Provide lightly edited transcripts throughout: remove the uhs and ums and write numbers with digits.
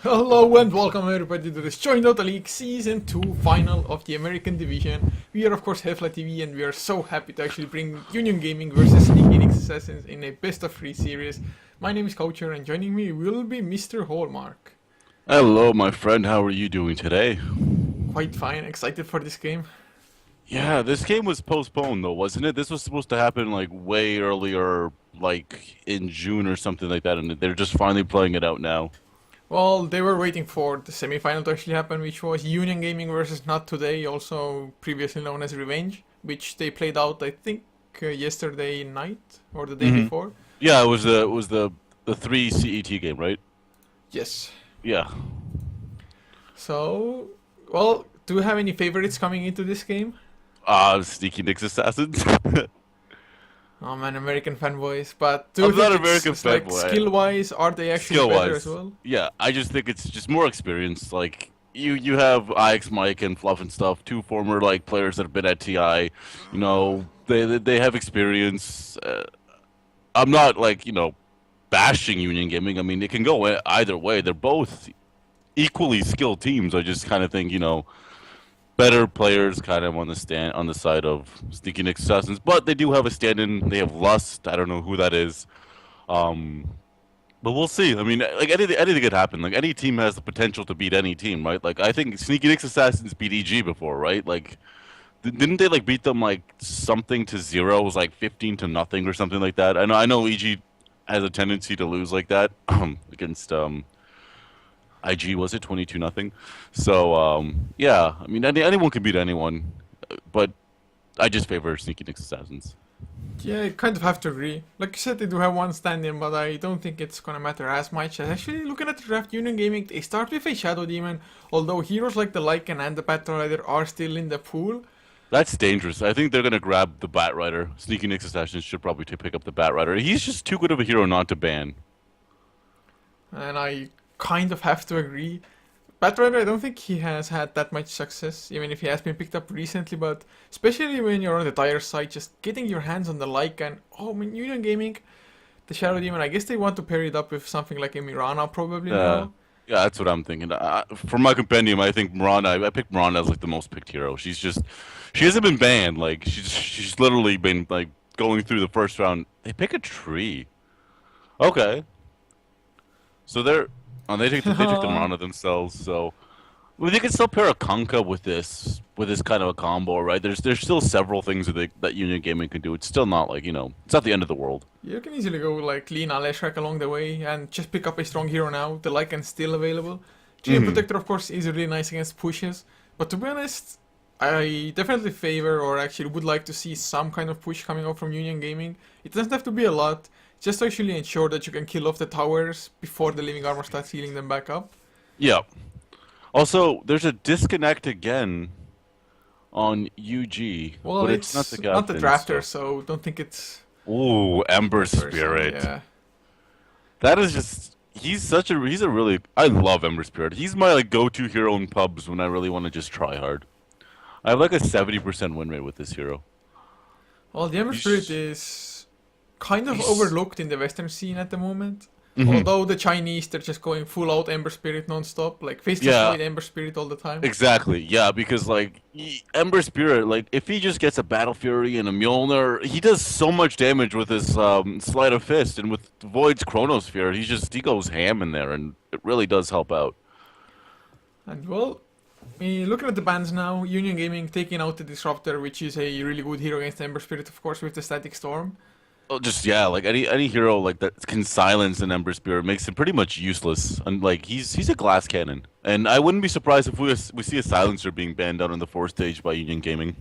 Hello and welcome everybody to this Join Dota League Season 2 final of the American Division. We are of course Heflatv and we are so happy to actually bring Union Gaming versus Kiilstofte Assassins in a best of 3 series. My name is Coucher and joining me will be Mr. Hallmark. Hello, my friend. How are you doing today? Quite fine, excited for this game. Yeah, this game was postponed though, wasn't it? This was supposed to happen like way earlier, like in June or something like that, and they're just finally playing it out now. Well, they were waiting for the semi-final to actually happen, which was Union Gaming versus Not Today, also previously known as Revenge, which they played out I think yesterday night or the day before. Yeah, it was the three CET game, right? Yes. Yeah. So, well, do you have any favorites coming into this game? Sneaky Nick's Assassins. Oh man, American fanboys. But do you I'm not think an American it's like fanboy. skill-wise, are they actually better as Skill-wise, well? yeah, I just think it's just more experience. Like you have IX Mike and Fluff and stuff, two former like players that have been at TI. You know, they have experience. I'm not like bashing Union Gaming. I mean, it can go either way. They're both equally skilled teams. I just kind of think better players kind of on the side of Sneaky Nick Assassins, but they do have a stand-in. They have Lust. I don't know who that is. Um, but we'll see. I mean, like anything could happen. Like any team has the potential to beat any team, right? Like I think Sneaky Nick's Assassins beat EG before, right? Like didn't they like beat them like something to 0? It was like 15-0 or something like that. I know EG has a tendency to lose like that against IG, was it 22-0? So yeah, I mean anyone can beat anyone, but I just favor Sneaky Nick's Assassins. Yeah, I kind of have to agree. Like you said, they do have one stand-in, but I don't think it's gonna matter as much. Actually, looking at the draft, Union Gaming, they start with a Shadow Demon, although heroes like the Lycan and the Battle Rider are still in the pool. That's dangerous. I think they're gonna grab the Bat Rider. Sneaky Nick's Assassins should probably pick up the Bat Rider. He's just too good of a hero not to ban. And I kind of have to agree. Batrider, I don't think he has had that much success, even if he has been picked up recently, but especially when you're on the dire side, just getting your hands on the Lycan. Oh, I mean, Union Gaming, the Shadow Demon, I guess they want to pair it up with something like a Mirana probably Uh, now. yeah, that's what I'm thinking. For my compendium, I think Miranda. I picked Miranda as like the most picked hero. She hasn't been banned. Like she's literally been like going through the first round. They pick a tree. Okay, so they take the Miranda themselves. So well, they can still pair a Conka with this kind of a combo, right? There's still several things that Union Gaming can do. It's still not like it's not the end of the world. You can easily go like clean Aleshrak along the way and just pick up a strong hero now. The Lycan's still available. GM Protector, of course, is really nice against pushes, but to be honest, I definitely favor or actually would like to see some kind of push coming out from Union Gaming. It doesn't have to be a lot, just to actually ensure that you can kill off the towers before the Living Armor starts healing them back up. Yeah. Also, there's a disconnect again on UG, Well, but it's not the it's not the captain. drafter, So. so don't think it's Ooh, Ember person. Spirit. Yeah. That is just. He's a really. I love Ember Spirit. He's my like go-to hero in pubs when I really want to just try hard. I have like a 70% win rate with this hero. Well, the Ember Spirit He's, is kind of he's overlooked in the Western scene at the moment. Mhm. Although the Chinese, they're just going full out Ember Spirit non-stop, like face to Yeah, side Ember Spirit all the time. exactly. Yeah, because like Ember Spirit, like if he just gets a Battle Fury and a Mjolnir, he does so much damage with his Sleight of Fist, and with Void's Chronosphere, he goes ham in there, and it really does help out. And well, looking at the bans now, Union Gaming taking out the Disruptor, which is a really good hero against Ember Spirit, of course, with the Static Storm. Oh, just yeah, like any hero like that can silence an Ember Spirit makes him pretty much useless. And like he's a glass cannon, and I wouldn't be surprised if we see a silencer being banned out on the fourth stage by Union Gaming.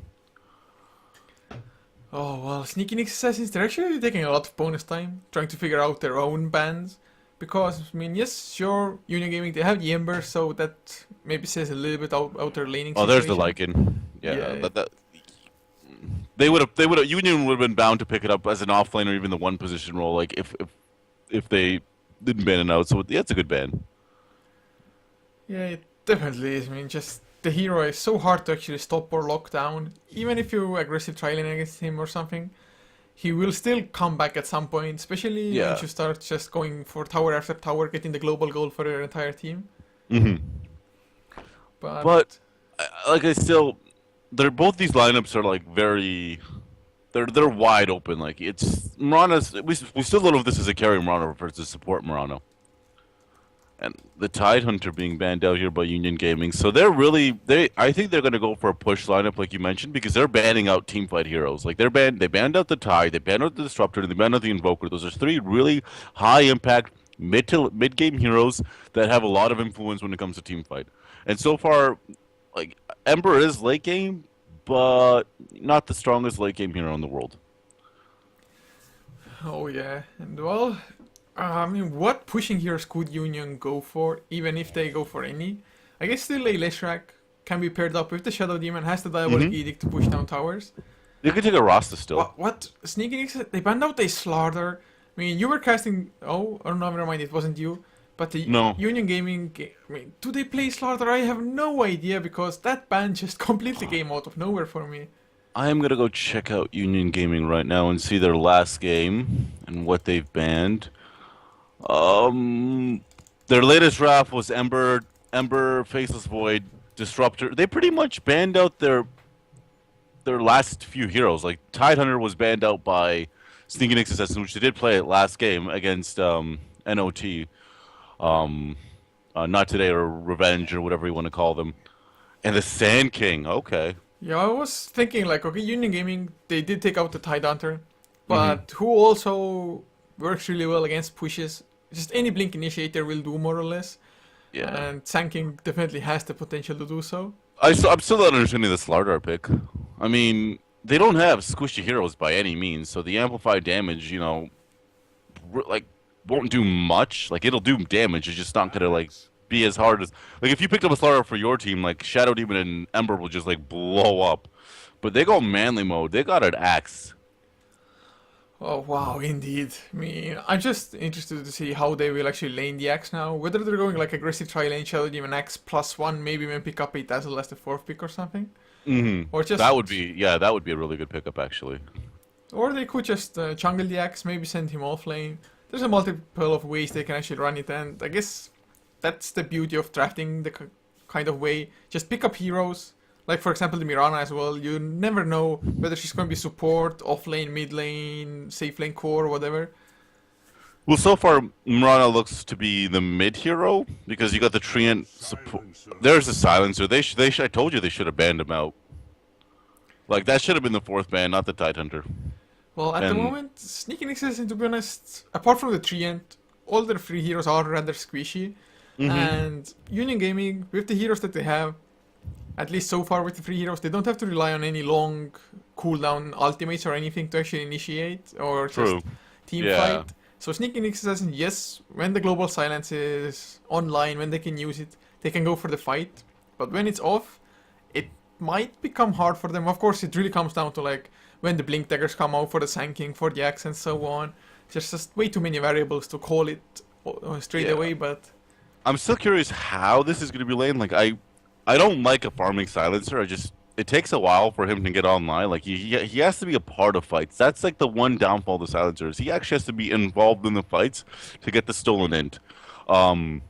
Oh, well, Sneaky Nick's Assassins, they're actually taking a lot of bonus time, trying to figure out their own bans. Because, I mean, yes, sure, Union Gaming, they have the Ember, so that maybe says a little bit out their laning Oh, there's the situation. Lycan. Yeah, Yeah, that they would have Union would have been bound to pick it up as an offlane or even the one position role, like if they didn't ban it out. So yeah, it's a good ban. yeah, it definitely is. I mean, just the hero is so hard to actually stop or lock down. Even if you aggressive trialing against him or something, he will still come back at some point, especially Yeah. once you start just going for tower after tower, getting the global goal for your entire team. Hmm. But But like I still, they're both these lineups are like very. They're wide open. Like it's Murano's. We still don't know if this is a carry Murano versus support Murano. And the Tidehunter being banned out here by Union Gaming. So they're really I think they're gonna go for a push lineup like you mentioned because they're banning out teamfight heroes. Like they banned out the Tide, they banned out the Disruptor, and they banned out the Invoker. Those are three really high impact mid game heroes that have a lot of influence when it comes to teamfight. And so far, like Ember is late game, but not the strongest late game hero in the world. oh yeah, and well, I mean, what pushing heroes could Union go for, even if they go for any? I guess still a Leshrac can be paired up with the Shadow Demon, has the Diabolic Hmm. Edict to push down towers. You could take a Rasta still. What? Sneaking X, they banned out a Slaughter. I mean, you were casting. Oh, or no, never mind, it wasn't you. But the No. Union Gaming. I mean, do they play Slaughter? I have no idea because that ban just completely came out of nowhere for me. I am gonna go check out Union Gaming right now and see their last game and what they've banned. Um, their latest draft was Ember, Faceless Void, Disruptor. They pretty much banned out their last few heroes. Like Tidehunter was banned out by Sneaking Nix Assassin, which they did play at last game against NOT. Um, Not today or Revenge or whatever you want to call them. And the Sand King. Okay. Yeah, I was thinking like, okay, Union Gaming, they did take out the Tide Hunter, Hmm. but who also works really well against pushes. Just any Blink Initiator will do more or less, Yeah. and Sand King definitely has the potential to do so. I'm still not understanding the Slardar pick. I mean, they don't have squishy heroes by any means, so the amplified damage, like won't do much. Like it'll do damage, it's just not gonna like be as hard as like if you picked up a Slardar for your team, like Shadow Demon and Ember will just like blow up. But they go manly mode. They got an axe. Oh wow, indeed. I mean, I'm just interested to see how they will actually lane the axe now. Whether they're going like aggressive tri lane Shadow Demon axe +1, maybe even pick up a Dazzle as the fourth pick or something, Hmm. or just, That would be a really good pickup actually. or they could just jungle the axe, maybe send him off lane. There's a multiple of ways they can actually run it, and I guess that's the beauty of drafting the kind of way. Just pick up heroes, like for example the Mirana as well. You never know whether she's going to be support, off lane, mid lane, safe lane, core, whatever. Well, so far Murana looks to be the mid hero because you got the Treant support. There's the silencer. I told you they should have banned him out. Like that should have been the fourth ban, not the Tidehunter. Well, at the And moment, Sneaking Assassin, to be honest, apart from the Treant, all their free heroes are rather squishy. hmm And Union Gaming, with the heroes that they have, at least so far with the free heroes, they don't have to rely on any long cooldown ultimates or anything to actually initiate or just true. team Yeah. fight. So Sneaking Assassin, yes, when the global silence is online, when they can use it, they can go for the fight. But when it's off, it might become hard for them. Of course, it really comes down to like when the blink daggers come out for the sanking, for the axe, and so on. There's just way too many variables to call it straight Yeah. away. But I'm still curious how this is going to be lane. Like I don't like a farming silencer. It takes a while for him to get online. Like he has to be a part of fights. That's like the one downfall of the silencers. He actually has to be involved in the fights to get the stolen int. Um,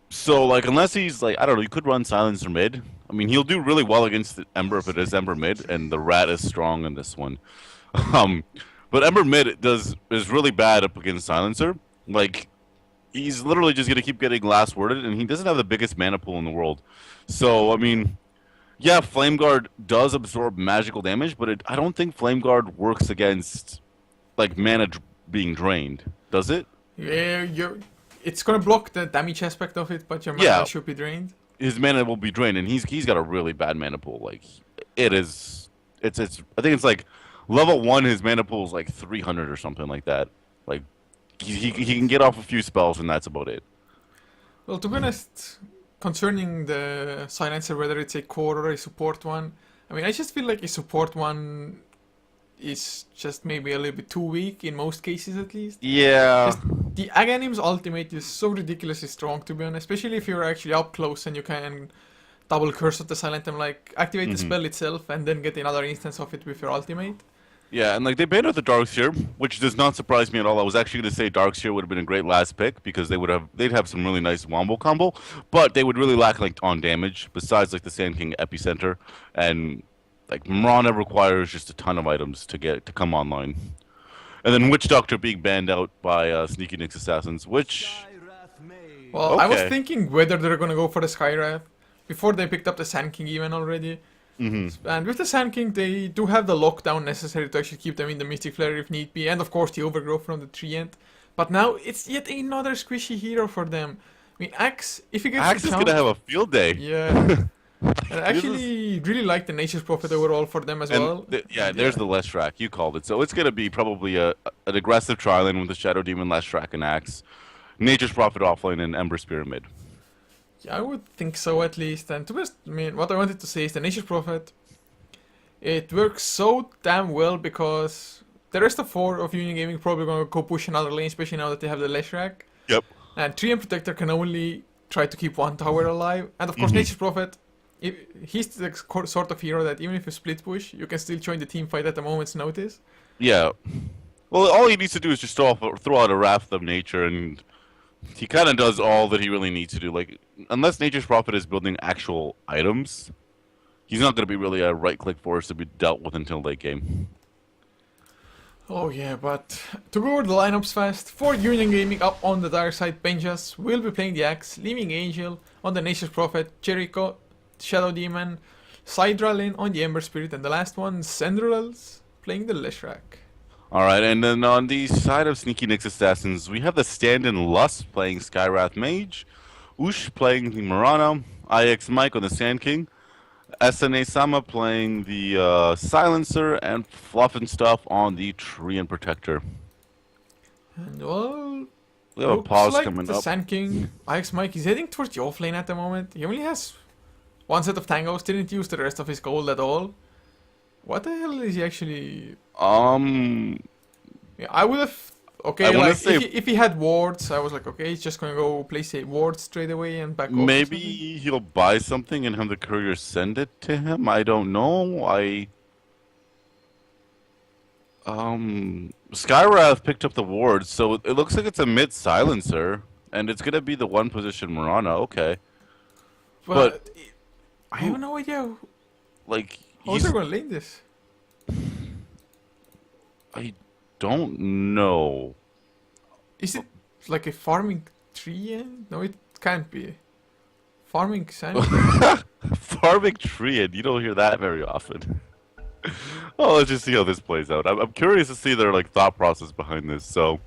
so like unless he's like I don't know, you could run silencer mid. I mean he'll do really well against the Ember if it is Ember mid, and the rat is strong in this one. Um, but Ember mid is really bad up against silencer. Like he's literally just gonna keep getting last worded, and he doesn't have the biggest mana pool in the world. So I mean, yeah, Flame Guard does absorb magical damage, but I don't think Flame Guard works against like being drained. Does it? yeah, it's gonna block the damage aspect of it, but your mana Yeah, should be drained. his mana will be drained, and he's got a really bad mana pool. Like it is, it's. I think it's like level 1. His mana pool is like 300 or something like that. Like he can get off a few spells, and that's about it. Well, to be honest, concerning the silencer, whether it's a core or a support one, I mean, I just feel like a support one is just maybe a little bit too weak in most cases, at least. Yeah. Just the Aganim's ultimate is so ridiculously strong, to be honest, especially if you're actually up close and you can double curse of the Silentem, like activate the Hmm. spell itself and then get another instance of it with your ultimate. Yeah, and like they banned out the Darkseer, which does not surprise me at all. I was actually going to say Darkseer would have been a great last pick because they'd have some really nice wombo combo, but they would really lack like on damage. Besides like the Sand King Epicenter, and like Mirana requires just a ton of items to come online. And then Witch Doctor being banned out by Sneaky Nyx Assassins, which Well, I was okay. thinking whether they're gonna go for the Skywrath before they picked up the Sand King even already. And with the Sand King, they do have the lockdown necessary to actually keep them in the Mystic Flare if need be, and of course the overgrowth from the Treant. But now it's yet another squishy hero for them. I mean, Axe, if he gets Axe the is chance, gonna have a field day. yeah. I This is- actually really like the Nature's Prophet overall for them as well. Yeah, there's the Leshrac. You called it. So it's gonna be probably an aggressive Trilane with the Shadow Demon, Leshrac, and Axe. Nature's Prophet offlane and Ember's Pyramid. Yeah, I would think so at least. And to be honest, I mean, what I wanted to say is the Nature's Prophet. It works so damn well because the rest of 4 of Union Gaming probably gonna go push another lane, especially now that they have the Leshrac. Yep. And Treant Protector can only try to keep one tower alive. And of course, Nature's Prophet, he's the sort of hero that even if you split push, you can still join the team fight at a moment's notice. Yeah. Well, all he needs to do is just throw out a Wrath of Nature, and he kind of does all that he really needs to do. Like, unless Nature's Prophet is building actual items, he's not going to be really a right-click force to be dealt with until late game. Oh yeah, but to go over the lineups fast, for Union Gaming up on the dark side, Benjas will be playing the Axe, leaving Angel on the Nature's Prophet, Jericho, Shadow Demon, Sidra lane on the Ember Spirit, and the last one, Sendrals, playing the Leshrac. Alright, and then on the side of Sneaky Nyx Assassins, we have the stand-in Lust playing Skywrath Mage, Ush playing the Mirana, IX Mike on the Sand King, SNA Sama playing the Silencer, and Fluff and Stuff on the Treant Protector. And well, We have a looks pause like coming the up. Sand King, IX Mike is heading towards the offlane at the moment. He only has one set of tangos, didn't use the rest of his gold at all. What the hell is he actually... Yeah, I would have... Okay, I wanna like, say- if he had wards, I was like, okay, he's just gonna go place a ward straight away and back off. or something. Maybe he'll buy something and have the courier send it to him. I don't know. Skywrath picked up the ward, so it looks like it's a mid silencer, and it's gonna be the one position Mirana. Okay, But I have no idea like how they're gonna lane this. I don't know. Is it like a farming tree? No, it can't be. Farming sand? Farming tree, and you don't hear that very often. Oh, let's just see how this plays out. I'm curious to see their like thought process behind this. So,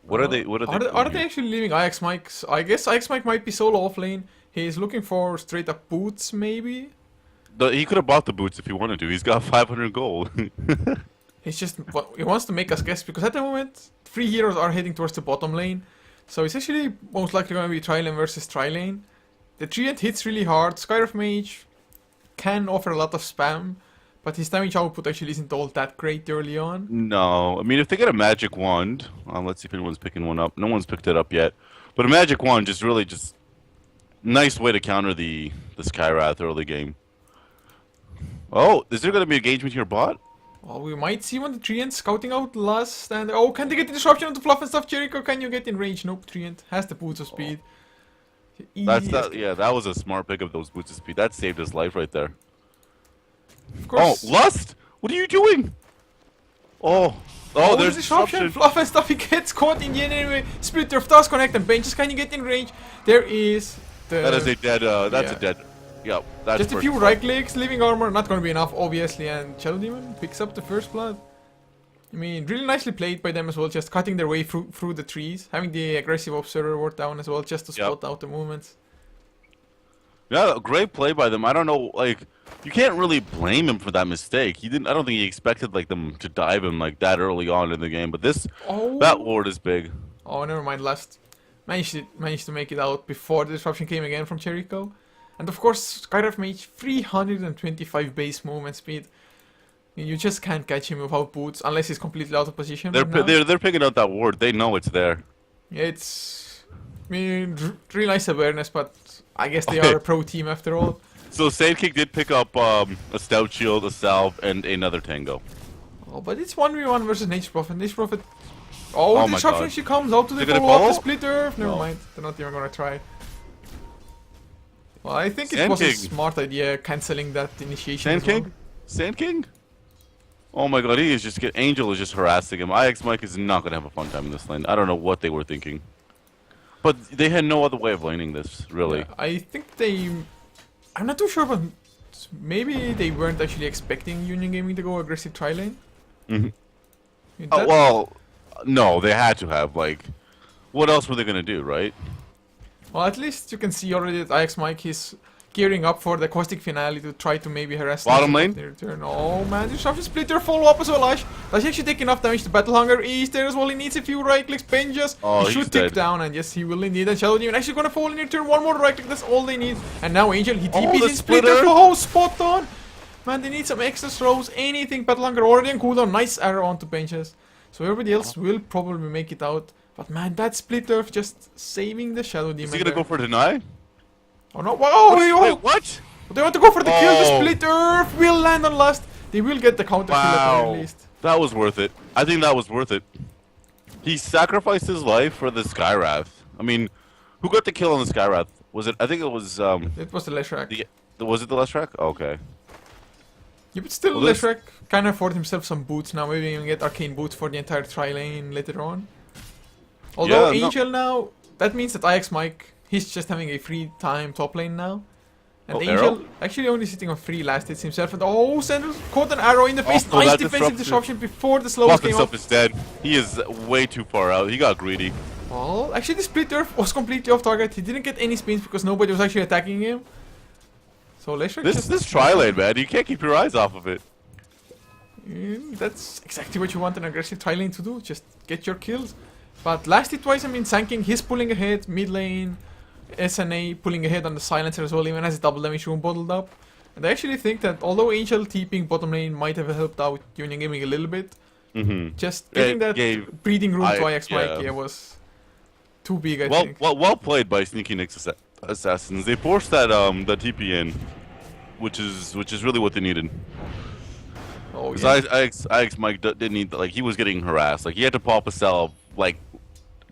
what are they? What are they? Are doing they here? actually leaving IX Mike? I guess IX Mike might be solo offlane. He's looking for straight up boots, maybe. He could have bought the boots if he wanted to. He's got 500 gold. He's just he wants to make us guess because at the moment 3 heroes are heading towards the bottom lane, so it's actually most likely going to be Trilane versus Trilane. The Treant hits really hard. Skywrath Mage can offer a lot of spam, but his damage output actually isn't all that great early on. No, I mean if they get a magic wand, let's see if anyone's picking one up. No one's picked it up yet, but a magic wand just really just nice way to counter the Skywrath early game. Oh, is there going to be engagement here, bot? Well, we might see one of the Treant scouting out Lust, and oh, can they get the disruption on the Fluff and Stuff? Jericho, can you get in range? Nope, Treant has the boots of speed. Yeah, that was a smart pick of those boots of speed. That saved his life right there. Of Oh, course. Lust! What are you doing? Oh, there's disruption. Fluff and Stuff, he gets caught in the enemy. Splitter of Task Connect and Benches, can you get in range? There is the... That is a dead. That's yeah. a dead. Yep, that's Just a few right clicks, living armor, not gonna be enough, obviously, and Shadow Demon picks up the first blood. I mean, really nicely played by them as well, just cutting their way through the trees, having the aggressive observer ward down as well, just to spot out the movements. Yeah, great play by them. I don't know, like, you can't really blame him for that mistake. He didn't. I don't think he expected like them to dive him like that early on in the game. But that ward is big. Oh, never mind. Last managed to make it out before the disruption came again from Jericho. And of course, Skywrath Mage, 325 base movement speed. You just can't catch him without boots, unless he's completely out of position. They're picking out that ward. They know it's there. It's... I mean, really nice awareness, but I guess they are a pro team after all. So Sand King did pick up a Stout Shield, a Salve, and another Tango. Oh, but it's 1v1 versus Nature Prophet. Nature Prophet. Oh, Oh the my disruption God. she comes out to the They're gonna follow up the follow? split earth. Never No. mind. They're not even gonna try. Well, I think it Sand was a King. smart idea cancelling that initiation. Sand as well. King? Sand King? Oh my god, he is just Angel is just harassing him. IX Mike is not gonna have a fun time in this lane. I don't know what they were thinking. But they had no other way of laning this, really. Yeah, I think they. I'm not too sure, but maybe they weren't actually expecting Union Gaming to go aggressive tri lane. Mhm. That- Well, no, they had to have, like, what else were they gonna do, right? Well, at least you can see already that IX Mike is gearing up for the caustic finale to try to maybe harass Bottom Nature lane? Prophet in return. Oh man, disruption splitter follow up as well, Ash. Does he actually take enough damage to Battle Hunger? He's there as well. He needs a few right clicks, pinches. Oh, he he's should tick dead. down, and yes, he will indeed. And Shadow Demon actually gonna fall in return. One more right click, that's all they need. And now Angel, he TPs the in splitter. splitter. Oh, spot on. Man, they need some extra throws. Anything. Battle Hunger already on cooldown. Nice arrow onto pinches. So everybody else will probably make it out. But man, that split earth just saving the Shadow Demon. Is he gonna there. go for deny? Oh no! Whoa! Wait, what? They want to go for the kill. The Oh. split earth will land on last. They will get the counter kill at the very Wow. least. That was worth it. I think that was worth it. He sacrificed his life for the Skywrath. I mean, who got the kill on the Skywrath? Was it? I think it was It was the Leshrac. was it the Leshrac? Okay. Yeah, but still, Well, this- Leshrac can afford himself some boots now. Maybe even get arcane boots for the entire tri lane later on. Although Yeah, no- Angel now, that means that IX Mike, he's just having a free time top lane now. And Oh, Angel arrow? actually only sitting on 3 last hits himself. And oh, Sanders caught an arrow in the face. Oh, Nice that defensive disruption. disruption before the slowest Buff came himself up. is dead. He is way too far out. He got greedy. Well, actually the split earth was completely off target. He didn't get any spins because nobody was actually attacking him. So Leshrac just... This tri-lane, man, you can't keep your eyes off of it. That's exactly what you want an aggressive tri lane to do. Just get your kills. But last hit wise, I mean, Sanking, he's pulling ahead. Mid lane, SNA pulling ahead on the silencer as well, even as his double damage room bottled up. And I actually think that although Angel TPing bottom lane might have helped out Union Gaming a little bit, Mm-hmm. just getting that breathing room to IX Mike, yeah, was too big, I think. Well played by Sneaky Nick's assassins. They forced that that TP in, which is really what they needed. Oh, Because yeah. IX Mike didn't need, like, he was getting harassed. Like, he had to pop a cell like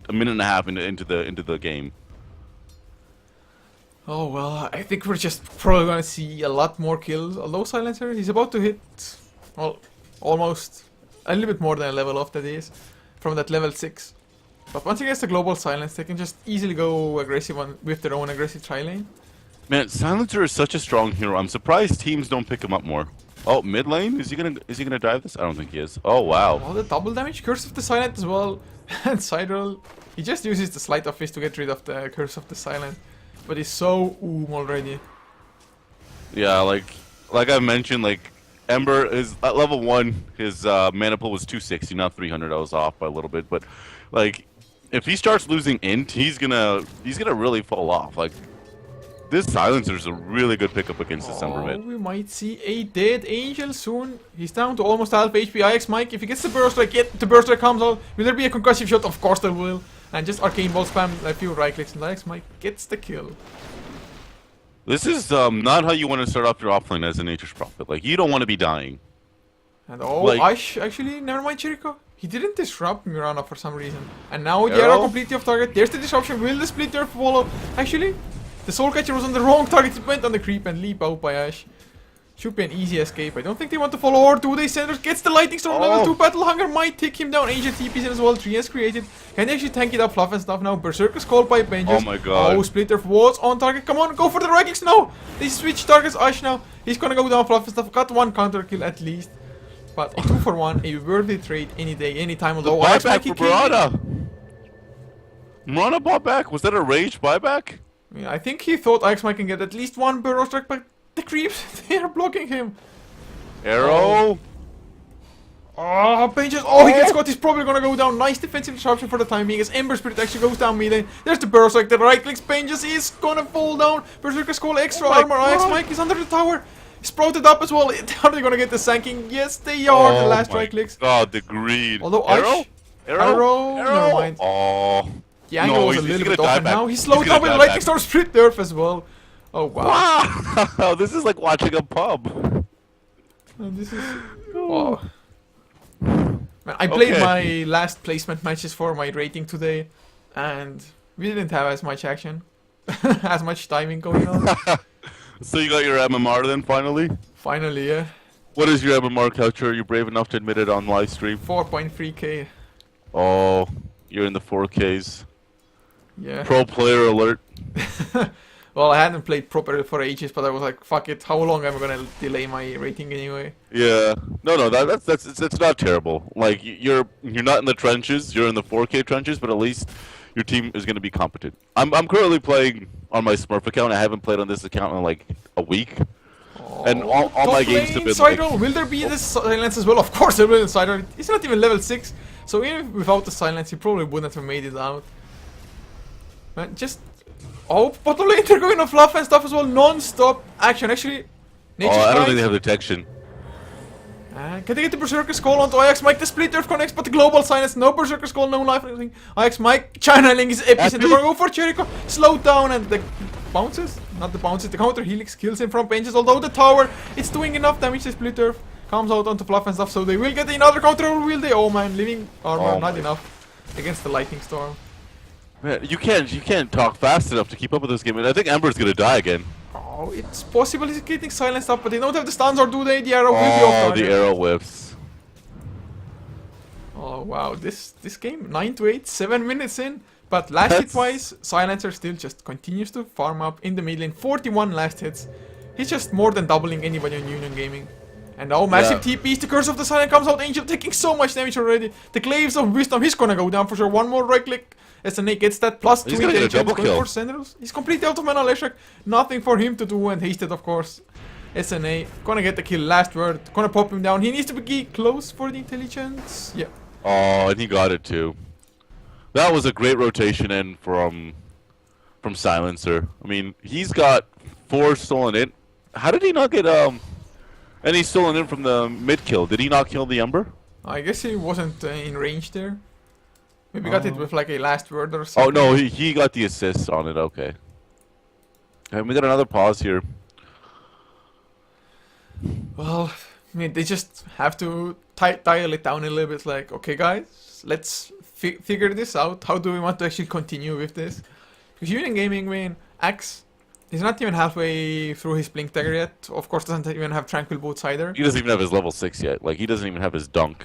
a minute and a half into the game. Oh, well, I think we're just probably gonna see a lot more kills. Although Silencer, he's about to hit, well, almost a little bit more than a level off that is, from that level 6. But once he gets the global silence, they can just easily go aggressive with their own aggressive tri lane. Man, Silencer is such a strong hero. I'm surprised teams don't pick him up more. Oh, mid lane? Is he gonna dive this? I don't think he is. Oh wow. Oh, the double damage, Curse of the Silent as well. And Sideroll, he just uses the Sleight of Fist to get rid of the Curse of the Silent. But he's so already. Yeah, like I mentioned, like Ember is at level 1. His mana pool was 260, not 300. I was off by a little bit, but like if he starts losing int, he's gonna really fall off. Like this Silencer is a really good pickup against this Ember Oh, mid. we might see a dead Angel soon. He's down to almost half HP. IX Mike, if he gets the burst strike, the burst strike comes out. Will there be a concussive shot? Of course there will. And just arcane ball spam, a few right clicks, and IX Mike gets the kill. This is not how you want to start off your offlane as a Nature's Prophet. Like you don't want to be dying. And oh, Like- Ash, actually, never mind, Chirico. He didn't disrupt Mirana for some reason. And now the Arrow? arrow completely off target. There's the disruption. Will the splitter follow? Actually, the Soul Catcher was on the wrong target. It went on the creep and leap out by Ash. Should be an easy escape. I don't think they want to follow, or do they? Sanders gets the lightning storm level Oh. 2. Battle Hunger might take him down. Angel TPs in as well. 3 has created. Can they actually tank it up? Fluff and stuff now. Berserker's called by Avengers. Oh my god. Oh, Splitter was on target. Come on, go for the right clicks now. They switch targets. Ash now. He's gonna go down. Fluff and stuff. Got one counter kill at least. But a 2 for 1, a worthy trade any day, any time. The Although Ash buyback might for kick in. Murata. Murata bought back. Was that a rage buyback? Yeah, I think he thought Axe Mike can get at least one burrow strike, but the creeps, they are blocking him. Arrow. Oh, Benches. Oh, he gets caught. He's probably gonna go down. Nice defensive disruption for the time being as Ember Spirit actually goes down melee. There's the burrow strike. The right clicks. Benches is gonna fall down. Berserker's call extra Oh my armor. Axe God. Mike is under the tower. Sprouted up as well. Are they gonna get the sanking? Yes, they are. The last right clicks. God, the greed. Although Arrow? Arrow? Never mind. Oh. The angle No, was a he's little gonna bit die off, and back. now he's He's slowed gonna down with die lightning back. storm split nerf as well. Oh wow. Wow! This is like watching a pub. This is. Oh. Man, I played Okay. my last placement matches for my rating today, and we didn't have as much action, as much timing going on. So you got your MMR then finally? Finally, yeah. What is your MMR capture? Are you brave enough to admit it on live stream? 4.3k. Oh, you're in the 4Ks. Yeah. Pro player alert. Well, I hadn't played properly for ages, but I was like, fuck it. How long am I gonna delay my rating anyway? Yeah. No, that's it's not terrible. Like you're not in the trenches. You're in the 4K trenches, but at least your team is going to be competent. I'm currently playing on my Smurf account. I haven't played on this account in like a week. And all my games have been like... Will there be this silence as well? Of course there will in Sider. He's not even level 6, so even without the silence he probably wouldn't have made it out. Man, just... Oh, bottom lane they're going on fluff and stuff as well, non-stop action. Actually, Nature's I don't Mind. think they have detection. Can they get the Berserker's Call onto Ajax Mike? The split Earth connects, but the global silence, no Berserker's Call, no life, anything. Ajax Mike, channeling his epicenter, gonna go for Jericho, slow down, and the bounces? Not the bounces, the counter helix kills him from benches, although the tower, it's doing enough damage, the split Earth comes out onto fluff and stuff, so they will get another counter, or will they? Oh man, living armor, not enough against the lightning storm. Man, you can't talk fast enough to keep up with this game. And I think Ember's gonna die again. Oh, it's possible he's getting silenced up, but they don't have the stuns, or do they? The arrow will be off target. The arrow whiffs. Oh wow, this game 9 to 8, 7 minutes in, but last hit wise, Silencer still just continues to farm up in the mid lane. 41 last hits. He's just more than doubling anybody on Union Gaming. And now massive TPs, the Curse of the Silent comes out, Angel taking so much damage already. The Glaives of Wisdom, he's gonna go down for sure. One more right click. SNA gets that plus 2 intelligence, going for Sentinels. He's completely out of mana, Leshak. Nothing for him to do, and hasted of course. SNA gonna get the kill, last word, gonna pop him down. He needs to be close for the intelligence. Yeah. Oh, and he got it too. That was a great rotation in from Silencer. I mean, he's got 4 stolen in. How did he not get any stolen in from the mid kill? Did he not kill the Ember? I guess he wasn't in range there. Maybe got it with like a last word or something. Oh no, he got the assist on it. Okay. And we got another pause here. Well, I mean, they just have to dial it down a little bit. Like, okay, guys, let's figure this out. How do we want to actually continue with this? Because Union Gaming, I mean, Axe, he's not even halfway through his Blink Dagger yet. Of course, doesn't even have Tranquil Boots either. He doesn't even have his level 6 yet. Like, he doesn't even have his dunk.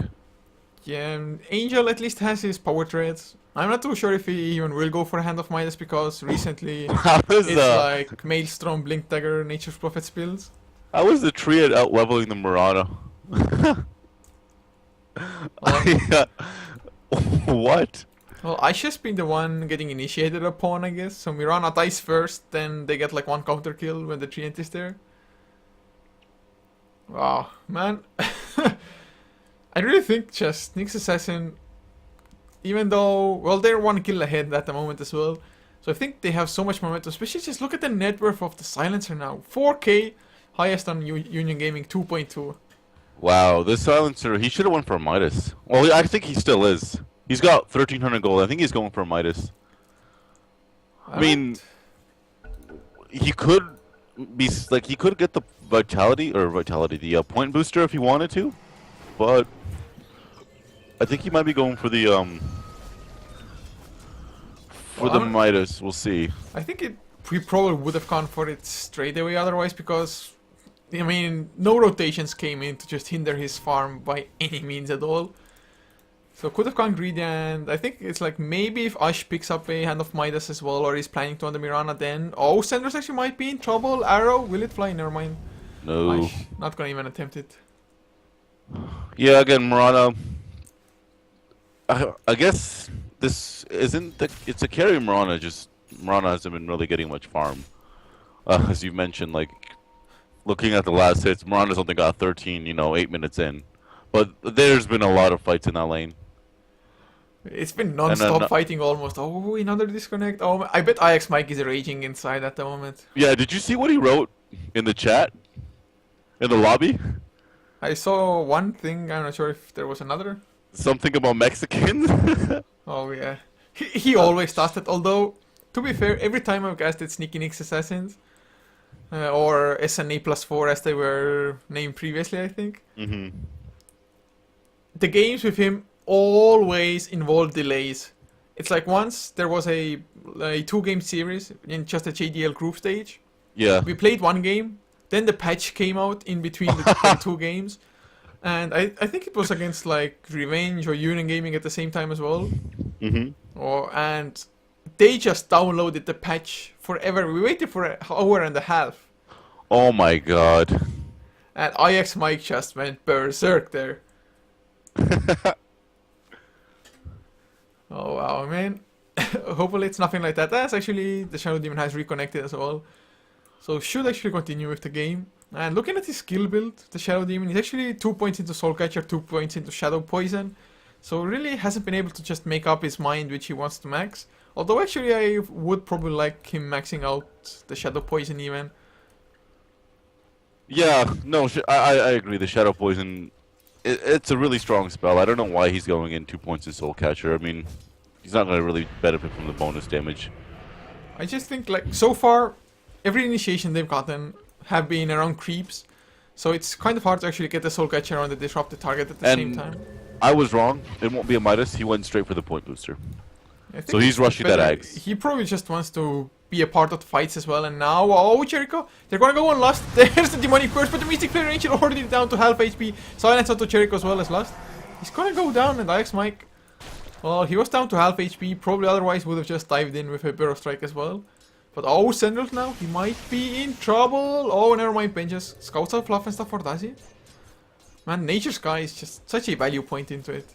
Yeah, and Angel at least has his power trades. I'm not too sure if he even will go for a Hand of Midas because recently it's like Maelstrom, Blink Dagger, Nature's Prophet spills. How is the Triad out leveling the Murana? What? Well, I just been the one getting initiated upon, I guess. So Mirana dies first, then they get like 1 counter kill when the Treant is there. Wow, man. I really think just Nyx Assassin, even though, well, they're 1 kill ahead at the moment as well. So I think they have so much momentum, especially just look at the net worth of the Silencer now. 4k, highest on Union Gaming, 2.2. Wow, this Silencer, he should have went for a Midas. Well, I think he still is. He's got 1,300 gold. I think he's going for a Midas. I mean, he could be, like, he could get the the point booster if he wanted to. But I think he might be going for the Midas. We'll see. I think he probably would have gone for it straight away otherwise, because I mean no rotations came in to just hinder his farm by any means at all. So could have gone greedy, and I think it's like maybe if Ash picks up a Hand of Midas as well, or he's planning to on the Mirana, then Senders actually might be in trouble. Arrow, will it fly? Never mind. No. Ash, not gonna even attempt it. Yeah, again, Murana. I guess this isn't it's a carry Murana. Just Murana hasn't been really getting much farm, as you mentioned. Like looking at the last hits, Murana's only got 13. 8 minutes in, but there's been a lot of fights in that lane. It's been non-stop fighting almost. Oh, another disconnect. Oh, I bet IX Mike is raging inside at the moment. Yeah, did you see what he wrote in the chat? In the lobby? I saw one thing, I'm not sure if there was another. Something about Mexicans? Oh yeah. He always does that, although, to be fair, every time I've casted Sneaky Nyx Assassins, or SNA +4 as they were named previously, I think. Mm-hmm. The games with him always involve delays. It's like once there was a 2-game series in just a JDL group stage. Yeah. We played one game, then the patch came out in between the 2 games, and I think it was against like Revenge or Union Gaming at the same time as well. Mm-hmm. And they just downloaded the patch forever. We waited for an hour and a half, Oh my god. and IX Mike just went berserk there. Oh wow, man. Hopefully it's nothing like that. That's actually, the Shadow Demon has reconnected as well. So should actually continue with the game. And looking at his skill build, the Shadow Demon is actually 2 points into Soul Catcher, 2 points into Shadow Poison. So really hasn't been able to just make up his mind which he wants to max. Although actually I would probably like him maxing out the Shadow Poison even. Yeah, no, I agree. The Shadow Poison, it's a really strong spell. I don't know why he's going in 2 points in Soul Catcher. I mean, he's not going to really benefit from the bonus damage. I just think like so far, every initiation they've gotten have been around creeps. So it's kind of hard to actually get the Soul Catcher on the disrupted target at the same time. I was wrong. It won't be a Midas. He went straight for the point booster. So he's rushing that Axe. He probably just wants to be a part of the fights as well. And now, oh, Jericho, they're gonna go on Lust. There's the Demonic Burst, but the Mystic Flare Angel already down to half HP. Silence onto Jericho as well as Lust. He's gonna go down, and IX Mike, well, he was down to half HP. Probably otherwise would have just dived in with a Burrow Strike as well. But oh, Sendrils now, he might be in trouble. Oh, never mind, Benches. Scouts out Fluff and stuff, or does he? Man, Nature Sky is just such a value point into it.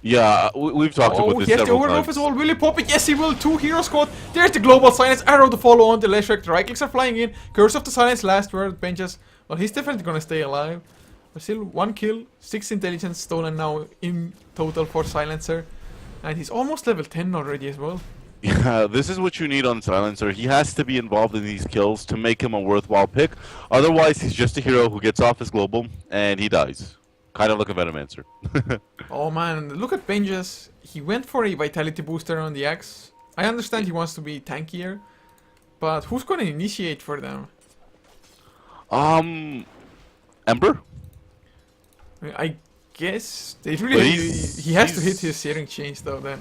Yeah, we've talked about this several times. As well. Will he pop it? Yes, he will. 2 Hero Squad. There's the Global Silence. Arrow to follow on the Leshrac. The right clicks are flying in. Curse of the Silence last word. Benches. Well, he's definitely gonna stay alive. But still, 1 kill, 6 intelligence stolen now in total for Silencer. And he's almost level 10 already as well. Yeah, this is what you need on Silencer. He has to be involved in these kills to make him a worthwhile pick. Otherwise, he's just a hero who gets off his global and he dies. Kind of like a Venomancer. Oh man, look at Benjes. He went for a Vitality booster on the Axe. I understand he wants to be tankier, but who's gonna initiate for them? Ember? I guess they really he has to hit his Searing Chains though then.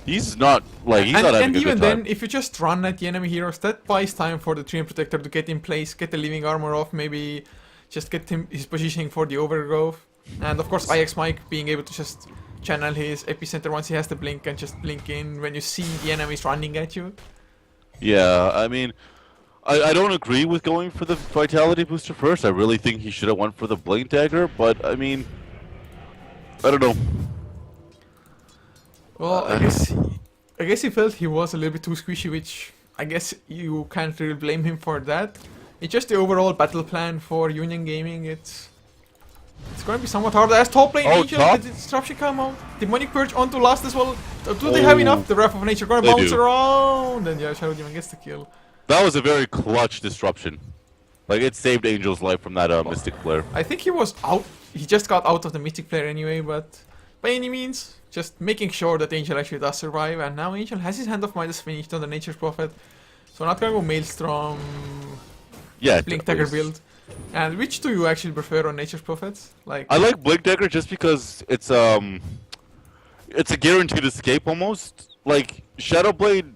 He's not like he's not having a good time. And even then, if you just run at the enemy heroes, that buys time for the Treant Protector to get in place, get the Living Armor off, maybe just get him his positioning for the Overgrowth. And of course IX Mike being able to just channel his Epicenter once he has the blink and just blink in when you see the enemies running at you. Yeah, I mean, I don't agree with going for the Vitality booster first. I really think he should have went for the Blink Dagger, but I mean, I don't know. Well, I guess he felt he was a little bit too squishy, which I guess you can't really blame him for that. It's just the overall battle plan for Union Gaming. It's going to be somewhat hard. As top lane Angel, top? the disruption come out. Demonic Purge onto Last as well. Do they have enough? The Wrath of Nature gonna bounce around, and yeah, Shadow Demon gets the kill. That was a very clutch disruption. Like, it saved Angel's life from that Mystic Flare. I think he was out. He just got out of the Mystic Flare anyway, but by any means, just making sure that Angel actually does survive. And now Angel has his Hand of Midas finished on the Nature's Prophet. So not gonna go Maelstrom, yeah, Blink Dagger build. And which do you actually prefer on Nature's Prophets? Like, I like Blink Dagger just because it's a guaranteed escape almost. Like Shadowblade,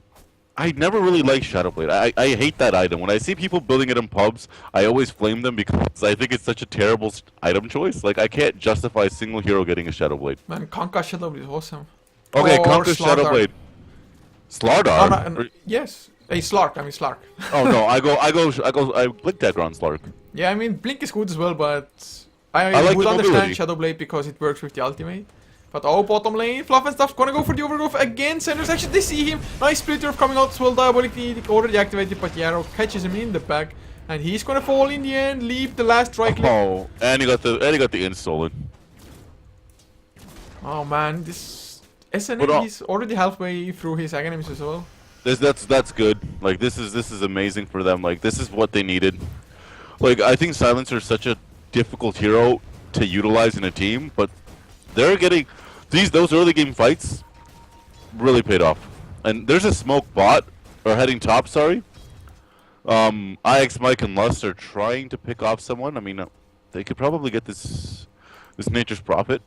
I never really liked Shadowblade. I hate that item. When I see people building it in pubs, I always flame them because I think it's such a terrible item choice. Like, I can't justify a single hero getting a Shadowblade. Man, Conquer Shadowblade is awesome. Okay, Conquer Shadowblade. Slardar? Oh, no, yes. Hey, Slark, I mean Slark. Oh no, I Blink Dagger on Slark. Yeah, I mean Blink is good as well, but I like would the understand mobility. Shadowblade because it works with the ultimate. But oh, bottom lane, Fluff and stuff gonna go for the Overgrowth again. Senders actually, they see him. Nice Splitter coming out as well, diabolically already activated, but Yarrow catches him in the back, and he's gonna fall in the end. Leave the last right click. Oh, and he got the int stolen. Oh man, this SNA is already halfway through his Aghanims as well. That's good. Like, this is amazing for them. Like, this is what they needed. Like, I think Silencer is such a difficult hero to utilize in a team, but they're getting those early game fights really paid off. And there's a smoke bot or heading top, sorry. IX Mike and Lust are trying to pick off someone. I mean, they could probably get this Nature's Prophet.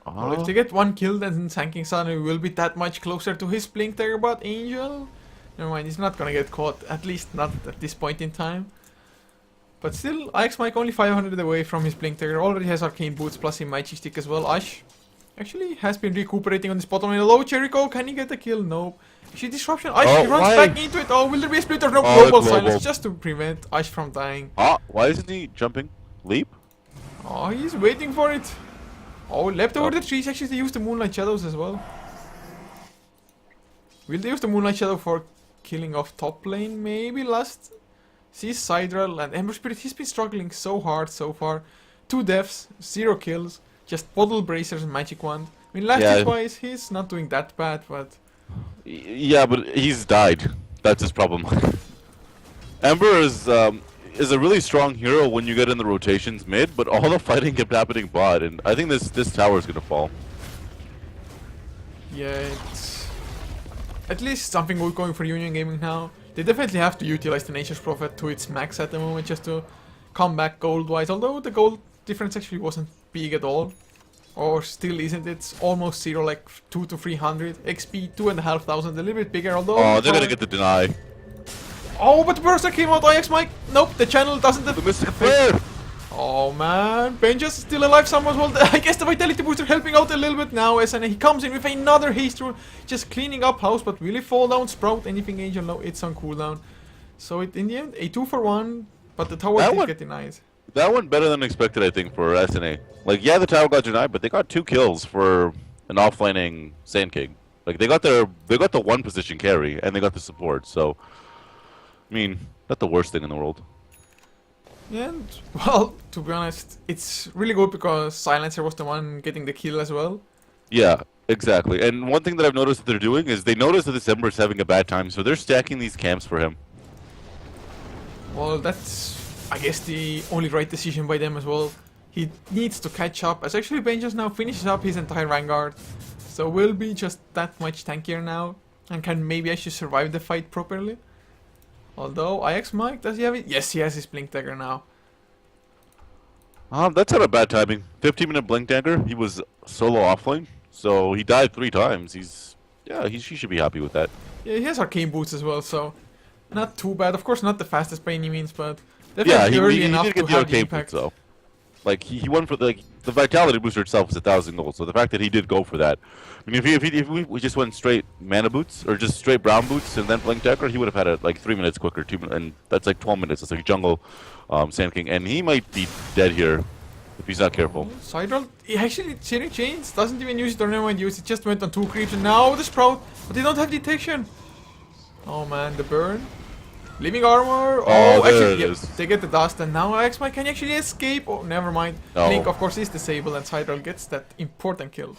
Well, if they get one kill, then Sanking Sun will be that much closer to his Blink Dagger, but Angel, never mind, he's not gonna get caught, at least not at this point in time. But still, IX Mike only 500 away from his Blink Dagger, already has Arcane Boots plus a Magic Stick as well. Ash actually has been recuperating on this bottom lane. Low Jericho, can he get the kill? No. Actually, Disruption, Ash he runs back into it. Oh, will there be a split or no? Global Silence just to prevent Ash from dying. Why isn't he jumping? Leap? Oh, he's waiting for it. Oh, leapt over the trees. Actually, they used the Moonlight Shadows as well. Will they use the Moonlight Shadow for killing off top lane? Maybe last. Sees Sidral and Ember Spirit. He's been struggling so hard so far. 2 deaths, 0 kills. Just Bottle Bracers and Magic Wand. I mean, last hit wise, he's not doing that bad, but. Yeah, but he's died. That's his problem. Ember is a really strong hero when you get in the rotations mid, but all the fighting kept happening bot, and I think this tower is gonna fall. Yeah, it's at least something good going for Union Gaming now. They definitely have to utilize the Nature's Prophet to its max at the moment just to come back gold-wise, although the gold difference actually wasn't big at all. Or still isn't, it's almost 0, like 2 to 300. XP 2,500, a little bit bigger, although... Oh, they're gonna get the deny. Oh, but the burster came out, IX Mike. Nope, the channel doesn't... The Mystic Flare! Oh man, Benja's still alive somewhat. Well, I guess the Vitality Booster helping out a little bit now. SNA, he comes in with another haste rune, just cleaning up house, but will he fall down? Sprout, anything Angel? No, it's on cooldown. So in the end, a 2-for-1, but the tower did get denied. That one better than expected, I think, for SNA. Like, yeah, the tower got denied, but they got 2 kills for an offlaning Sand King. Like, they got the 1 position carry, and they got the support, so... I mean, not the worst thing in the world. And, well, to be honest, it's really good because Silencer was the one getting the kill as well. Yeah, exactly. And one thing that I've noticed that they're doing is they notice that this Ember is having a bad time, so they're stacking these camps for him. Well, that's, I guess, the only right decision by them as well. He needs to catch up, as actually Ben just now finishes up his entire Vanguard. So will be just that much tankier now, and can maybe actually survive the fight properly. Although, IX Mike, does he have it? Yes, he has his Blink Dagger now. That's not a bad timing. 15-minute Blink Dagger, he was solo offlane, so he died 3 times. He should be happy with that. Yeah, he has Arcane Boots as well, so not too bad. Of course, not the fastest by any means, but definitely early enough did get to the have the Arcane impact. Boots, though. Like, he won for the Vitality Booster itself is 1,000 gold, so the fact that he did go for that. I mean, if we just went straight Mana Boots, or just straight Brown Boots and then Blink Dagger, he would have had it like 3 minutes quicker, and that's like 12 minutes. It's like Jungle Sand King, and he might be dead here if he's not careful. Sidral, he actually, Searing Chains doesn't even use it or never mind use it, just went on 2 creeps, and now the Sprout, but they don't have detection. Oh man, the burn. Living armor. Oh, actually, yep, they get the dust, and now IX Mike can actually escape. Oh, never mind. No. Blink, of course, is disabled, and Sidral gets that important kill.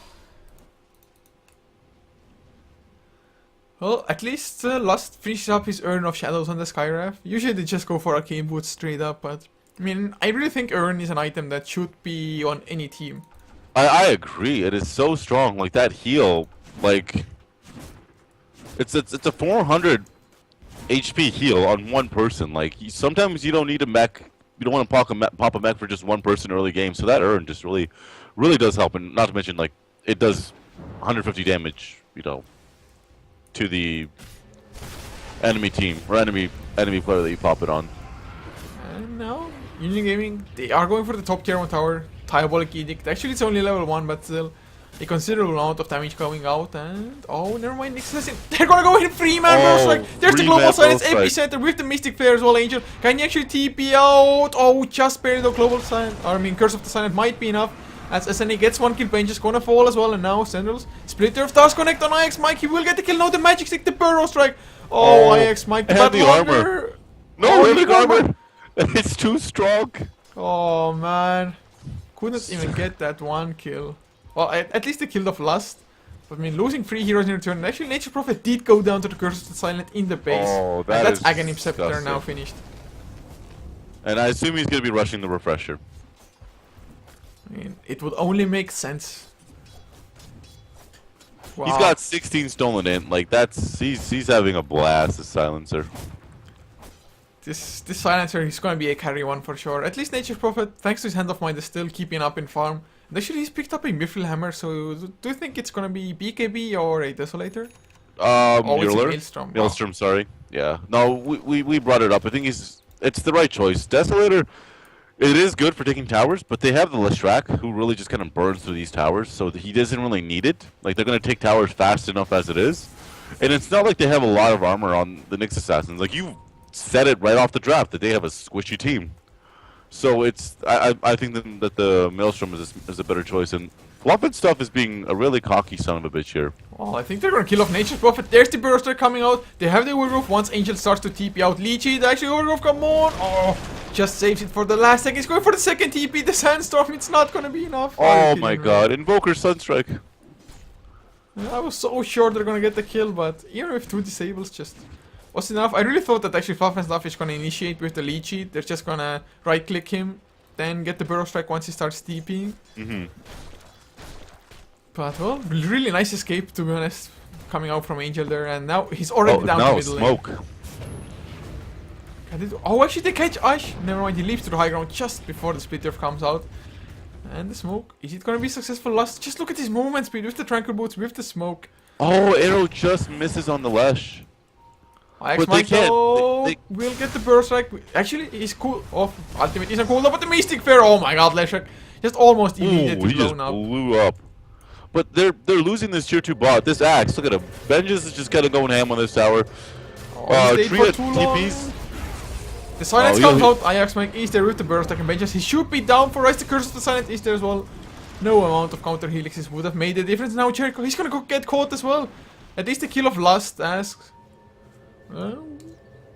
Well, at least Lust finishes up his Urn of Shadows on the Skywrath. Usually they just go for Arcane Boots straight up, but I mean, I really think Urn is an item that should be on any team. I agree. It is so strong. Like that heal, like it's a 400 HP heal on one person. Like sometimes you don't need a mech. You don't want to pop a mech for just one person early game. So that Urn just really does help, and not to mention like it does 150 damage. You know, to the enemy team or enemy player that you pop it on. And now, Union Gaming, they are going for the top tier 1 tower, Diabolic Edict. Actually, it's only level 1, but still a considerable amount of damage going out. And oh, never mind, Nix Assassin. They're gonna go in 3-man burst strike. There's the Global Silence Epicenter with the Mystic Flare as well, Angel. Can he actually TP out? Oh, just barely the Global Silence. I mean, Curse of the Silent might be enough. As SNA gets 1 kill, Benja's gonna fall as well, and now Sentinels. Splitter does connect on IX Mike, he will get the kill, now the Magic Stick, the Burrow Strike. Oh, IX Mike, the heavy armor. No, heavy armor. It's too strong. Oh man, couldn't even get that 1 kill. Well, at least they killed off Lust. But I mean, losing 3 heroes in return. Actually, Nature's Prophet did go down to the Curse of the Silent in the base. Oh, and that's Aghanim disgusting. Scepter now finished. And I assume he's gonna be rushing the refresher. I mean, it would only make sense. Wow. He's got 16 stolen in. Like that's he's having a blast. The silencer. This silencer is gonna be a carry one for sure. At least Nature's Prophet, thanks to his Hand of Mind, is still keeping up in farm. And actually, he's picked up a Mithril Hammer, so do you think it's gonna be BKB or a Desolator? Oh, it's a Mueller? Maelstrom. Maelstrom, sorry. Yeah. No, we brought it up. I think it's the right choice. Desolator, it is good for taking towers, but they have the Lestrak, who really just kind of burns through these towers, so he doesn't really need it. Like, they're going to take towers fast enough as it is. And it's not like they have a lot of armor on the Nyx Assassins. Like, you said it right off the draft that they have a squishy team. So it's I think that the Maelstrom is a better choice, and Fluffin Stuff is being a really cocky son of a bitch here. Well, I think they're gonna kill off Nature's Prophet. There's the Burster coming out. They have the Overgrowth once Angel starts to TP out. Leechy, actually Overgrowth, come on! Oh, just saves it for the last second. He's going for the second TP. The Sandstorm, it's not gonna be enough. Oh my god, Invoker Sunstrike. I was so sure they're gonna get the kill, but even with 2 disables, just was enough. I really thought that actually Fluffin Stuff is gonna initiate with the Leechy. They're just gonna right click him, then get the Burrow Strike once he starts TPing. But, well, really nice escape, to be honest, coming out from Angel there, and now he's already down the middle smoke. lane. Oh, actually they catch Ash. Never mind, he leaps to the high ground just before the Split Earth comes out. And the smoke, is it gonna be successful? Last, just look at his movement speed with the Tranquil Boots, with the smoke. Oh, arrow just misses on the Lesh. Ajax Mike though will get the Burst Strike. Actually, he's cool off. Ultimate isn't cool, but the Mystic Fair, oh my god, Leshek just almost immediately blown up. Blew up. But they're losing this tier 2 bot. This Axe, look at him. Vengeance is just kind of going ham on this tower. Tree TPs. The Silence comes out. Ajax Mike is there with the Burst Strike and Vengeance. He should be down for Rise the Curse of the Silent is there as well. No amount of counter helixes would have made a difference. Now Jericho, he's gonna go get caught as well. At least the kill of Lust asks.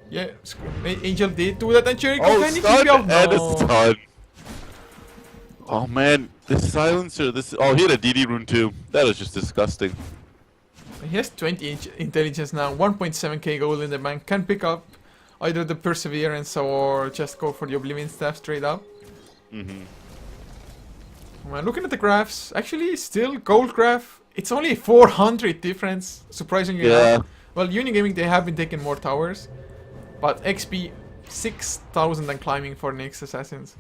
Yeah, Angel did do that, and Jericho can he keep out? No. And a stun. Oh man, this silencer, oh, he had a DD rune too. That is just disgusting. He has 20 intelligence now, 1.7k gold in the bank. Can pick up either the Perseverance or just go for the Oblivion Staff straight up. Looking at the graphs, actually still gold graph. It's only 400 difference, surprisingly enough. Well, Union Gaming, they have been taking more towers, but XP 6,000 and climbing for Nyx Assassins.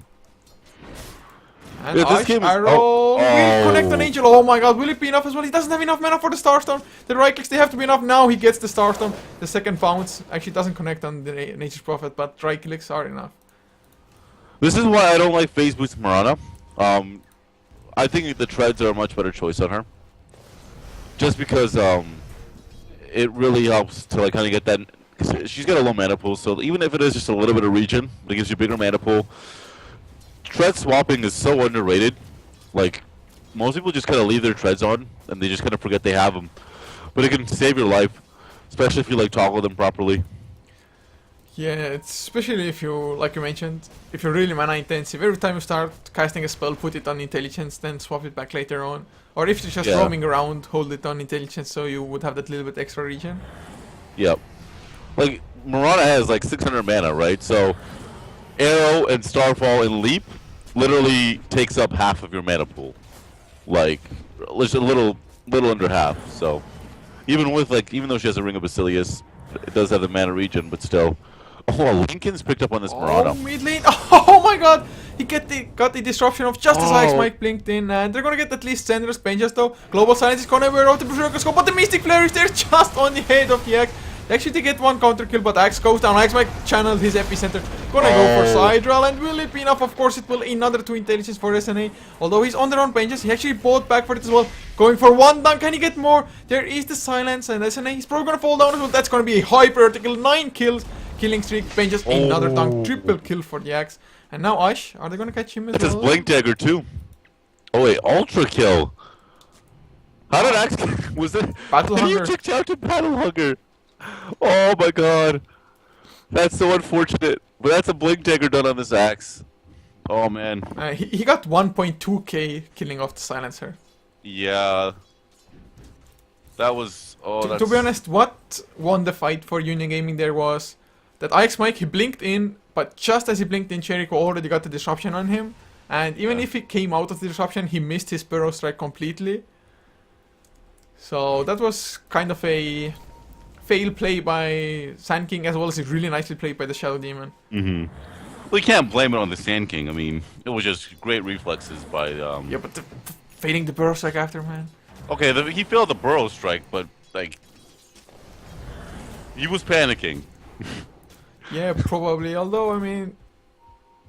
And Ice Arrow will connect on Angel. Oh my god, will it be enough as well? He doesn't have enough mana for the Starstorm. The right clicks, they have to be enough. Now he gets the Starstorm. The second bounce actually doesn't connect on the Nature's Prophet, but right clicks are enough. This is why I don't like Phase Boost Marana. I think the Treads are a much better choice on her. Just because it really helps to like kind of get that. Cause she's got a low mana pool, so even if it is just a little bit of regen, it gives you a bigger mana pool. Tread swapping is so underrated. Like most people just kind of leave their treads on, and they just kind of forget they have them. But it can save your life, especially if you like toggle them properly. Yeah, it's especially if you, like you mentioned, if you're really mana intensive. Every time you start casting a spell, put it on intelligence, then swap it back later on. Or if you're just roaming around, hold it on intelligence, so you would have that little bit extra regen. Yep. Like Marana has like 600 mana, right? So Arrow and Starfall and Leap literally takes up half of your mana pool. Like just a little under half. So even though she has a Ring of Basilius, it does have the mana regen, but still. Oh, Lincoln's picked up on this Marana. Oh, mid lane. Oh my god! He got the disruption of just as Ice Mike blinked in, and they're gonna get at least Sender's Benjas though. Global Silence is gonna wear out the Berserker Scope, but the Mystic Flare is there just on the head of the Axe. Actually, they get one counter kill, but Axe goes down. Axe Mike channeled his epicenter. Gonna go for Sidral, and will it be enough? Of course, it will. Another 2 intelligence for SNA. Although he's on their own Benjas, he actually bought back for it as well. Going for one down. Can he get more? There is the Silence, and SNA is probably gonna fall down as well. That's gonna be a high vertical 9 kills. Killing streak, Benjas, another dunk, triple kill for the Axe. And now Ash, are they gonna catch him as well? That's his Blink Dagger too. Oh wait, Ultra Kill. How did Axe was it? Battle Hunger. You checked out to Battle Hunger. Oh my god. That's so unfortunate. But that's a Blink Dagger done on this Axe. Oh man. He got 1.2k killing off the Silencer. Yeah. That was to be honest, what won the fight for Union Gaming there was that Ix Mike, he blinked in, but just as he blinked in, Jericho already got the disruption on him. And even if he came out of the disruption, he missed his Burrow Strike completely. So that was kind of a fail play by Sand King as well as a really nicely played by the Shadow Demon. Mm-hmm. Well, you can't blame it on the Sand King. I mean, it was just great reflexes by. Yeah, but fading the Burrow Strike after, man. Okay, he failed the Burrow Strike, but like, he was panicking. Yeah, probably. Although, I mean,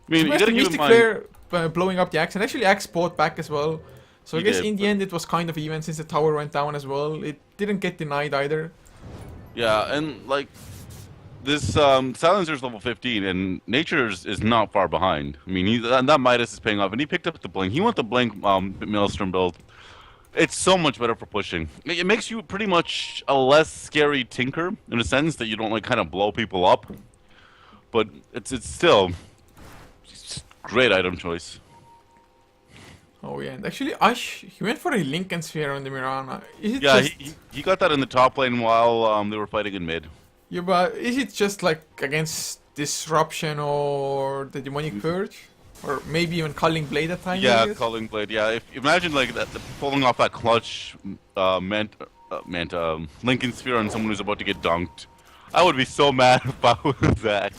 You gotta the keep in Mystic mind. Flare blowing up the axe, and actually axe bought back as well. So I He guess did, in the but- end it was kind of even since the tower went down as well. It didn't get denied either. Yeah, and like this Silencer's level 15, and Nature's is not far behind. I mean, that Midas is paying off, and he picked up the Blink. He went the Blink Maelstrom build. It's so much better for pushing. It makes you pretty much a less scary Tinker in a sense that you don't like kind of blow people up. But it's still just great item choice. Oh yeah, and actually Ash, he went for a Lincoln Sphere on the Mirana. Is it Yeah, just... he got that in the top lane while they were fighting in mid. Yeah, but is it just like against Disruption or the Demonic Purge? Or maybe even Culling Blade at times? I Yeah, guess? Culling Blade. Yeah, if imagine like that, pulling off that clutch meant Lincoln Sphere on someone who's about to get dunked. I would be so mad if I was that.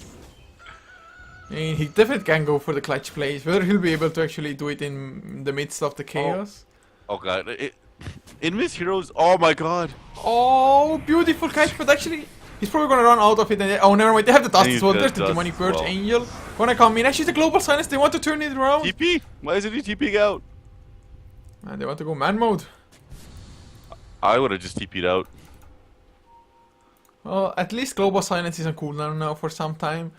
I mean, he definitely can go for the clutch plays. Whether he'll be able to actually do it in the midst of the chaos. Oh god, Invis Heroes. Oh my god. Oh, beautiful catch, but actually, he's probably gonna run out of it. And oh, never mind. They have the dust And as well. he's There's got the dust Demonic as Purge well. Angel gonna come in. Actually, the Global Silence. They want to turn it around. TP? Why isn't he TPing out? Man, they want to go man mode. I would have just TP'd out. Well, at least Global Silence is on cooldown now for some time.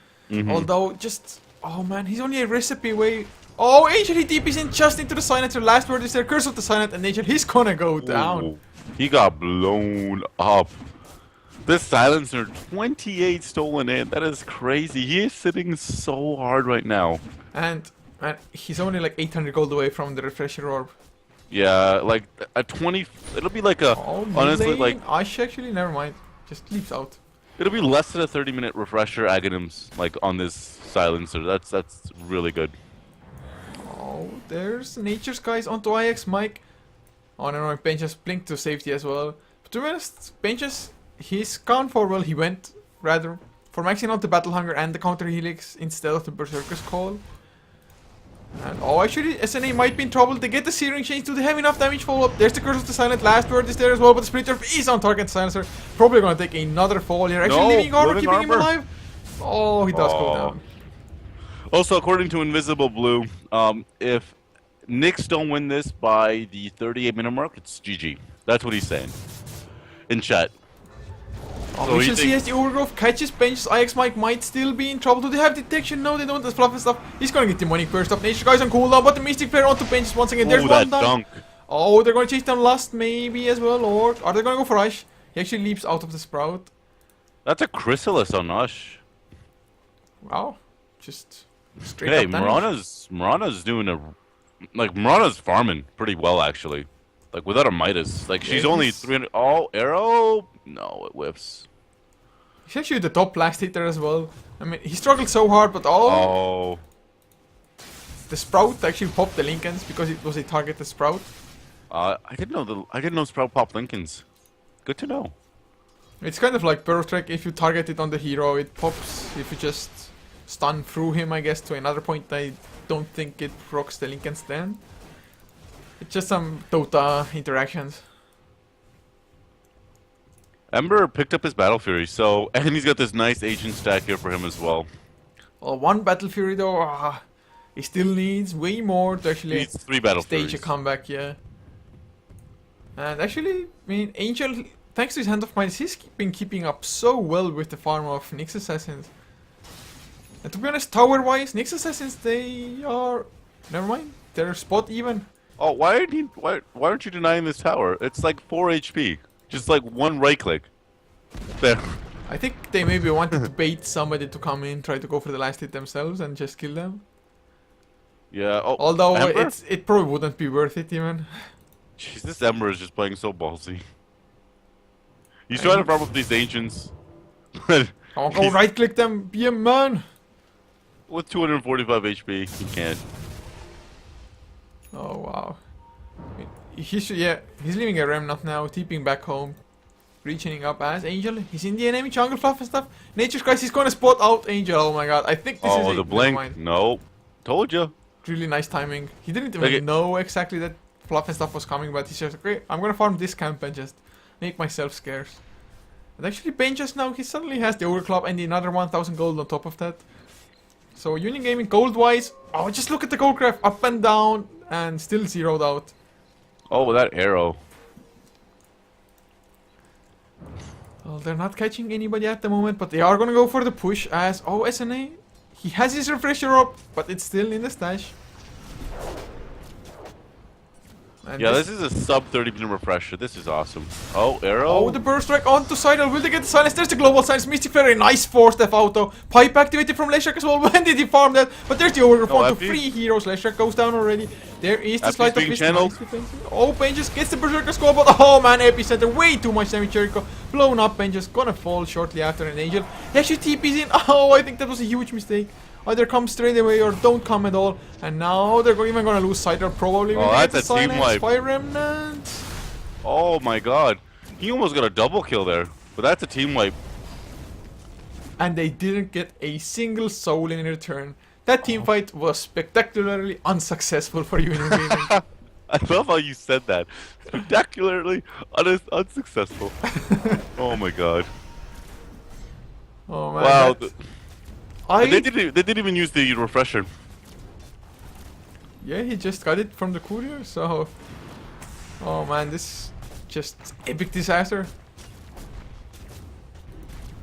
Although, just... Oh man, he's only a recipe away. Oh, Angel, he TP's in just into the Silencer. Last word is there. Curse of the Silent, and Angel, he's gonna go down. Ooh, he got blown up. This Silencer, 28 stolen in. That is crazy. He is sitting so hard right now. And he's only like 800 gold away from the Refresher Orb. Yeah, like a 20. It'll be like a. Oh, honestly, mid lane? like Ash, actually, never mind. Just leaps out. it'll be less than a 30-minute refresher Aghanims like on this Silencer. That's really good. Oh, there's Nature's guys onto IX Mike. Oh no, Benches blinked to safety as well. But to be honest, Benches, he's gone for, well, he went rather for maxing out the Battle Hunger and the Counter Helix instead of the Berserker's Call. And oh, actually, SNA might be in trouble. They get the Searing Chains. Do they have enough damage follow-up? There's the Curse of the Silent. Last word is there as well, but the Splitter is on target. Silencer probably gonna take another fall here. Actually, No, leaving armor, living keeping him armor. alive. Oh, he does go Oh. down. Also, according to Invisible Blue, if Knicks don't win this by the 38-minute mark, it's GG. That's what he's saying in chat. Oh, So we you shall see think- as the Overgrowth catches Benches. IX Mike might still be in trouble. Do they have detection? No, they don't. That's fluff and stuff. He's gonna get Demonic Burst up. Nature guys on cooldown, but the Mystic Player onto Benches once again. There's Ooh, one that down. dunk. Oh, they're gonna chase down Lust maybe as well, or are they gonna go for Ash? He actually leaps out of the Sprout. That's a Chrysalis on Ush. Wow, just straight Hey, up damage. Marana's doing a Marana's farming pretty well actually. Like without a Midas, like she's only Yes. 300. Oh, arrow! No, it whiffs. He's actually the top blast hitter as well. I mean, he struggled so hard, but Oh, the Sprout actually popped the Lincolns because it was a targeted Sprout. I didn't know Sprout Pop Lincolns. Good to know. It's kind of like Burrow Strike. If you target it on the hero, it pops. If you just stun through him, I guess, to another point, I don't think it procs the Lincolns then. It's just some Dota interactions. Ember picked up his Battle Fury, so and he's got this nice agent stack here for him as well. Well, one Battle Fury though, he still needs way more to He actually needs 3 Battle stage a Furies. comeback, yeah. And actually, I mean, Angel, thanks to his Hand of Midas, he's been keeping up so well with the farm of Nyx Assassins. And to be honest, tower-wise, Nyx Assassins, they are... Never mind, they're spot even. Oh, why aren't you denying this tower? It's like 4 HP. Just like one right click. There. I think they maybe wanted to bait somebody to come in, try to go for the last hit themselves and just kill them. Yeah. Oh, Although Ember? it probably wouldn't be worth it even. Jeez, this Ember is just playing so ballsy. He's trying to farm up these ancients. But Oh, go he's- right click them, be a man! with 245 HP, he can't. Oh wow. He should, yeah, he's leaving a remnant now, TPing back home. reaching up as Angel. He's in the enemy jungle fluff and stuff. Nature's Christ, he's gonna spot out Angel. Oh my god, I think this is Oh, it. the Never blink. mind. No. Told you. Really nice timing. He didn't even Okay. know exactly that fluff and stuff was coming, but he's just like, great, I'm gonna farm this camp and just make myself scarce. And actually, Bane just now, he suddenly has the Ogre Club and another 1000 gold on top of that. So, Union Gaming gold-wise, oh, just look at the gold graph, up and down, and still zeroed out. Oh, that arrow. Well, they're not catching anybody at the moment, but they are gonna go for the push as, oh, SNA, he has his refresher up, but it's still in the stash. And Yeah, this is a sub 30-minute refresher. This is awesome. Oh, arrow. Oh, the burst strike onto Sidle. Will they get the silence? There's the global silence. Mystic Flare, a nice 4-step auto. Pipe activated from Leshrac as well. When did he farm that? But there's the Ogre form to FP. 3 heroes. Leshrac goes down already. There is the FP's sleight of being fist. channeled. Nice. Oh, Bane just gets the Berserker Skull, but oh man, Epicenter, way too much damage. Jericho blown up. Bane just gonna fall shortly after an Angel. He actually TP's in. Oh, I think that was a huge mistake. Either come straight away or don't come at all. And now they're even gonna lose Sidle probably. Oh, With that's the a team silence. wipe. Fire Remnant. Oh my god. He almost got a double kill there. But that's a team wipe. And they didn't get a single soul in return. That team fight was spectacularly unsuccessful for Union Gaming. I love how you said that. Spectacularly unsuccessful. Oh my god. Oh man. Wow. that- They didn't even use the refresher. Yeah, he just got it from the courier, so... Oh man, this just epic disaster.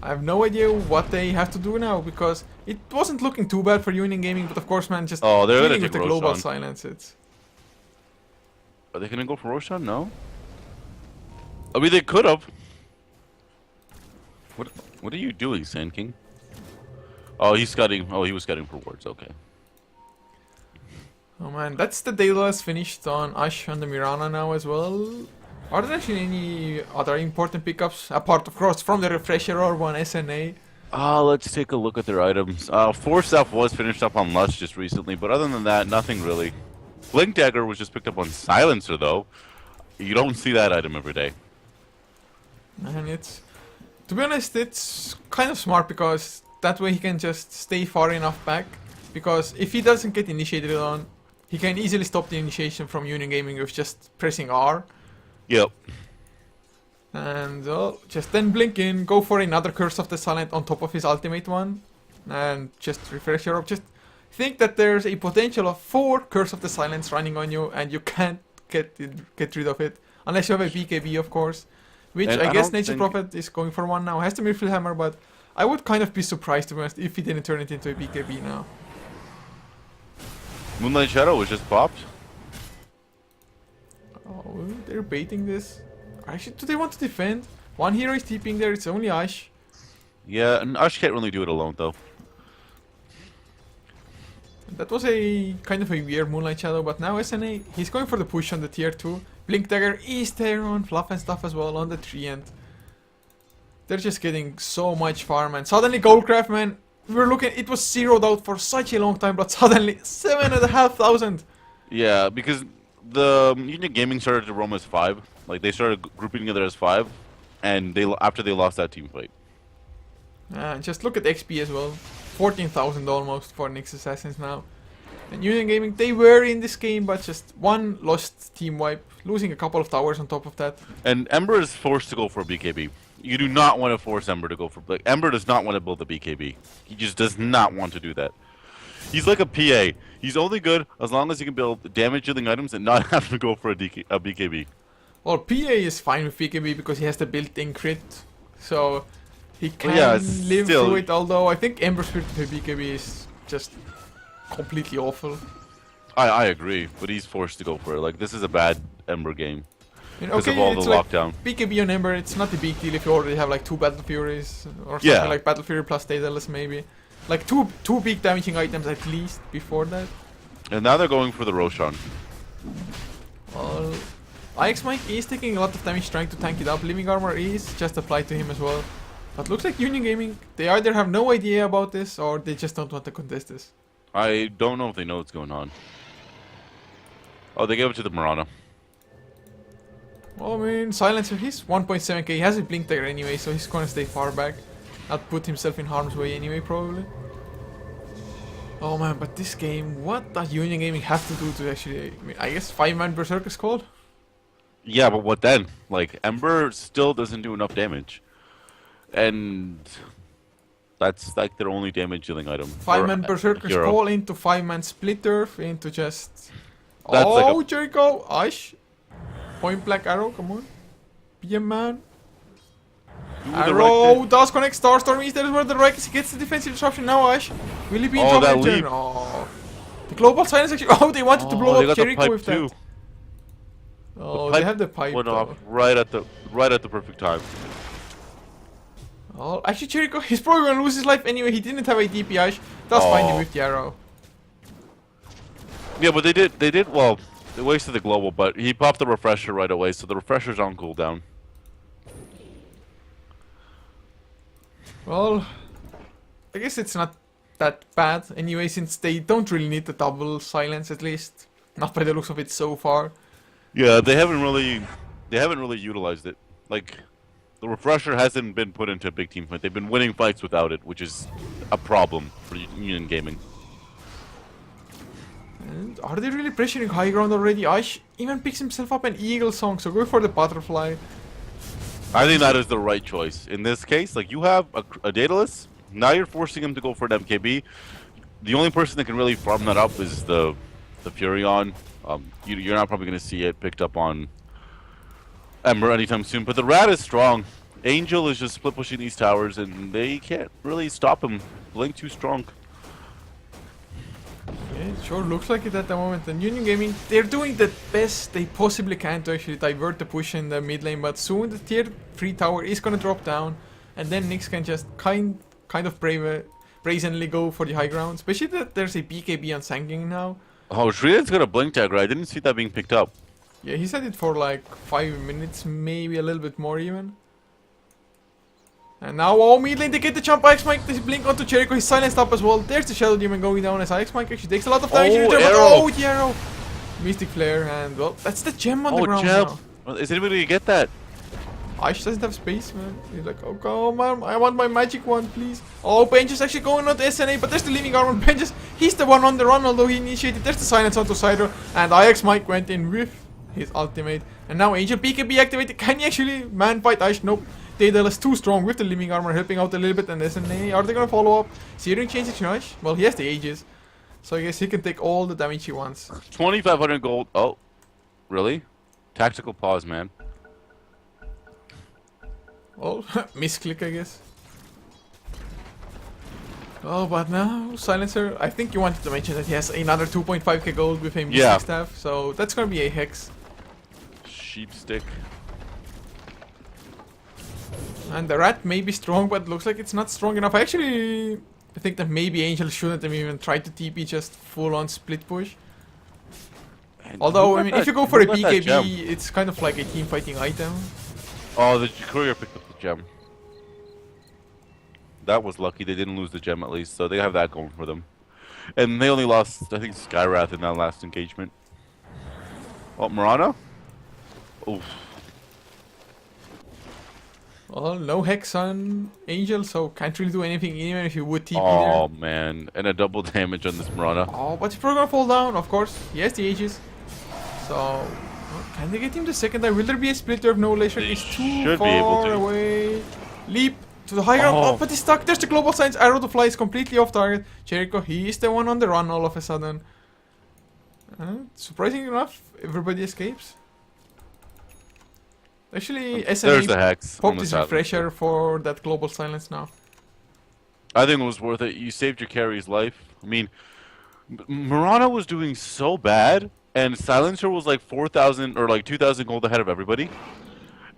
I have no idea what they have to do now, because it wasn't looking too bad for Union Gaming, but of course, man, just Oh, they're gonna dealing with take the global Roshan. silence, it's... Are they gonna go for Roshan? No. I mean, they could have. What are you doing, Sand King? Oh, he's scouting. Oh, he was scouting for wards. Okay. Oh man, that's the Daedalus finished on Ash and the Mirana now as well. Are there actually any other important pickups, apart of course from the refresher or one SNA? Let's take a look at their items. Force F was finished up on Lust just recently, but other than that, nothing really. Blink Dagger was just picked up on Silencer, though. You don't see that item every day. And it's, to be honest, it's kind of smart because that way he can just stay far enough back. Because if he doesn't get initiated on, he can easily stop the initiation from Union Gaming with just pressing R. Yep. And just then blink in, go for another Curse of the Silent on top of his ultimate one. And just refresh your up. Just think that there's a potential of 4 Curse of the Silence running on you, and you can't get rid of it. Unless you have a BKB, of course. Which And I I guess don't Nature think- Prophet is going for one now. Has the Mirfil Hammer, but I would kind of be surprised, to be honest, if he didn't turn it into a BKB now. Moonlight Shadow was just popped. Oh, they're baiting this. Actually, do they want to defend? One hero is TPing there, it's only Ash. Yeah, and Ash can't really do it alone, though. That was a kind of a weird Moonlight Shadow, but now SNA, he's going for the push on the tier 2. Blink Dagger is there on Fluff and stuff as well on the 3 end. They're just getting so much farm, and suddenly Goldcraft, man, we were looking, it was zeroed out for such a long time, but suddenly 7,500. Yeah, because the Union Gaming started to roam as 5. Like, they started grouping together as 5, and after they lost that team fight. Just look at XP as well. 14,000 almost for Nyx Assassins now. And Union Gaming, they were in this game, but just one lost team wipe, losing a couple of towers on top of that. And Ember is forced to go for a BKB. You do not want to force Ember to go for... Like, Ember does not want to build a BKB. He just does not want to do that. He's like a PA. He's only good as long as he can build damage-dealing items and not have to go for a BKB. Well, PA is fine with BKB because he has the built-in crit, so he can yeah, live still- through it, although I think Ember Spirit with BKB is just completely awful. I agree, but he's forced to go for it. Like, this is a bad Ember game. You know, Because okay, of all it's the like lockdown. BKB on Ember, it's not a big deal if you already have like 2 Battle Furies or something Yeah. like Battle Fury plus Daedalus maybe. Like two big damaging items at least before that. And now they're going for the Roshan. Well, IX Mike is taking a lot of damage trying to tank it up. Living Armor is just applied to him as well. But looks like Union Gaming, they either have no idea about this or they just don't want to contest this. I don't know if they know what's going on. Oh, they gave it to the Marana. Oh, I mean, Silencer, he's 1.7k. He has a blink dagger anyway, so he's gonna stay far back. Not put himself in harm's way anyway, probably. Oh man, but this game, what does Union Gaming have to do to actually... I mean, I guess 5-man Berserk is called? Yeah, but what then? Like, Ember still doesn't do enough damage. And that's like their only damage dealing item. 5-man Or, Berserker's hero. Call into 5-man Split Earth into just... That's like oh, a- Jericho! Ash! Point blank arrow, come on. Be a man. Do the Arrow right does connect Starstorm. Is that where the Rikers gets the defensive disruption now, Ash? Will he be in Oh, trouble that in turn? leap. Oh. The global silence actually... Oh, they wanted to Oh, blow they up got the Jericho pipe with too. that. Oh, The they pipe have the pipe went though. off right at the perfect time. Oh, actually Jericho, he's probably gonna lose his life anyway. He didn't have a DP, Ash. That's fine Oh. with the arrow. Yeah, but they did well. They wasted the global, but he popped the refresher right away, so the refresher's on cooldown. Well, I guess it's not that bad anyway, since they don't really need the double silence, at least not by the looks of it so far. Yeah, they haven't really utilized it. Like, the refresher hasn't been put into a big team fight. They've been winning fights without it, which is a problem for Union Gaming. And are they really pressuring high ground already? Ash even picks himself up an eagle song, so go for the butterfly. I think that is the right choice in this case. Like, you have a Daedalus, now you're forcing him to go for an MKB. The only person that can really farm that up is the Furion. You're not probably going to see it picked up on Ember anytime soon. But the Rat is strong. Angel is just split pushing these towers, and they can't really stop him. Blink too strong. Yeah, it sure looks like it at the moment. And Union Gaming, they're doing the best they possibly can to actually divert the push in the mid lane, but soon the tier 3 tower is gonna drop down, and then Nyx can just kind of brazenly go for the high ground, especially that there's a BKB on Sanging now. Oh, Shriyan's got a blink dagger. I didn't see that being picked up. Yeah, he said it for like 5 minutes, maybe a little bit more even. And now, oh, mid lane, they get the jump. Ix Mike, they blink onto Jericho, he's silenced up as well. There's the Shadow Demon going down as Ix Mike actually takes a lot of damage. Oh, in return, but arrow. oh, the arrow! Mystic Flare, and well, that's the gem on the ground Gem. now. Well, is anybody gonna get that? Aish doesn't have space, man. He's like, oh, come on, I want my magic one, please. Oh, Benja's actually going on to SNA, but there's the Living Armor. Benja's, he's the one on the run, although he initiated. There's the silence onto Sidro, and Ix Mike went in with his ultimate. And now Angel BKB activated. Can he actually man fight Aish? Nope. JDL is too strong with the Living Armor helping out a little bit, and SNA, are they gonna follow up? Searing changes Aish? Well, he has the Aegis, so I guess he can take all the damage he wants. 2,500 gold. Oh, really? Tactical pause, man. Well, misclick, I guess. Oh, but now, Silencer, I think you wanted to mention that he has another 2.5k gold with a Mystic Yeah. Staff, so that's gonna be a Hex. Sheep stick. And the Rat may be strong, but looks like it's not strong enough. I think that maybe Angel shouldn't have even tried to TP, just full on split push. And Although, who I got mean, that- if you go who for a got that gem? BKB, it's kind of like a team fighting item. Oh, the courier picked up the gem. That was lucky. They didn't lose the gem at least, so they have that going for them. And they only lost, I think, Skywrath in that last engagement. Oh, Mirana? Oof. Well, no Hex on Angel, so can't really do anything even if you would TP Oh, there. man. And a double damage on this Mirana. Oh, but he's probably gonna fall down, of course. He has the Aegis. So, well, can they get him the second time? Will there be a split of no laser? They He's too should be able far to. away. Leap to the high ground. Oh. Oh, but he's stuck. There's the global signs. Arrow to fly is completely off target. Jericho, he is the one on the run all of a sudden. Surprisingly enough, everybody escapes. Actually, There's SNA the Hex. on popped the his side. refresher for that global silence now. I think it was worth it. You saved your carry's life. I mean, Mirana was doing so bad, and Silencer was like 4,000 or like 2,000 gold ahead of everybody.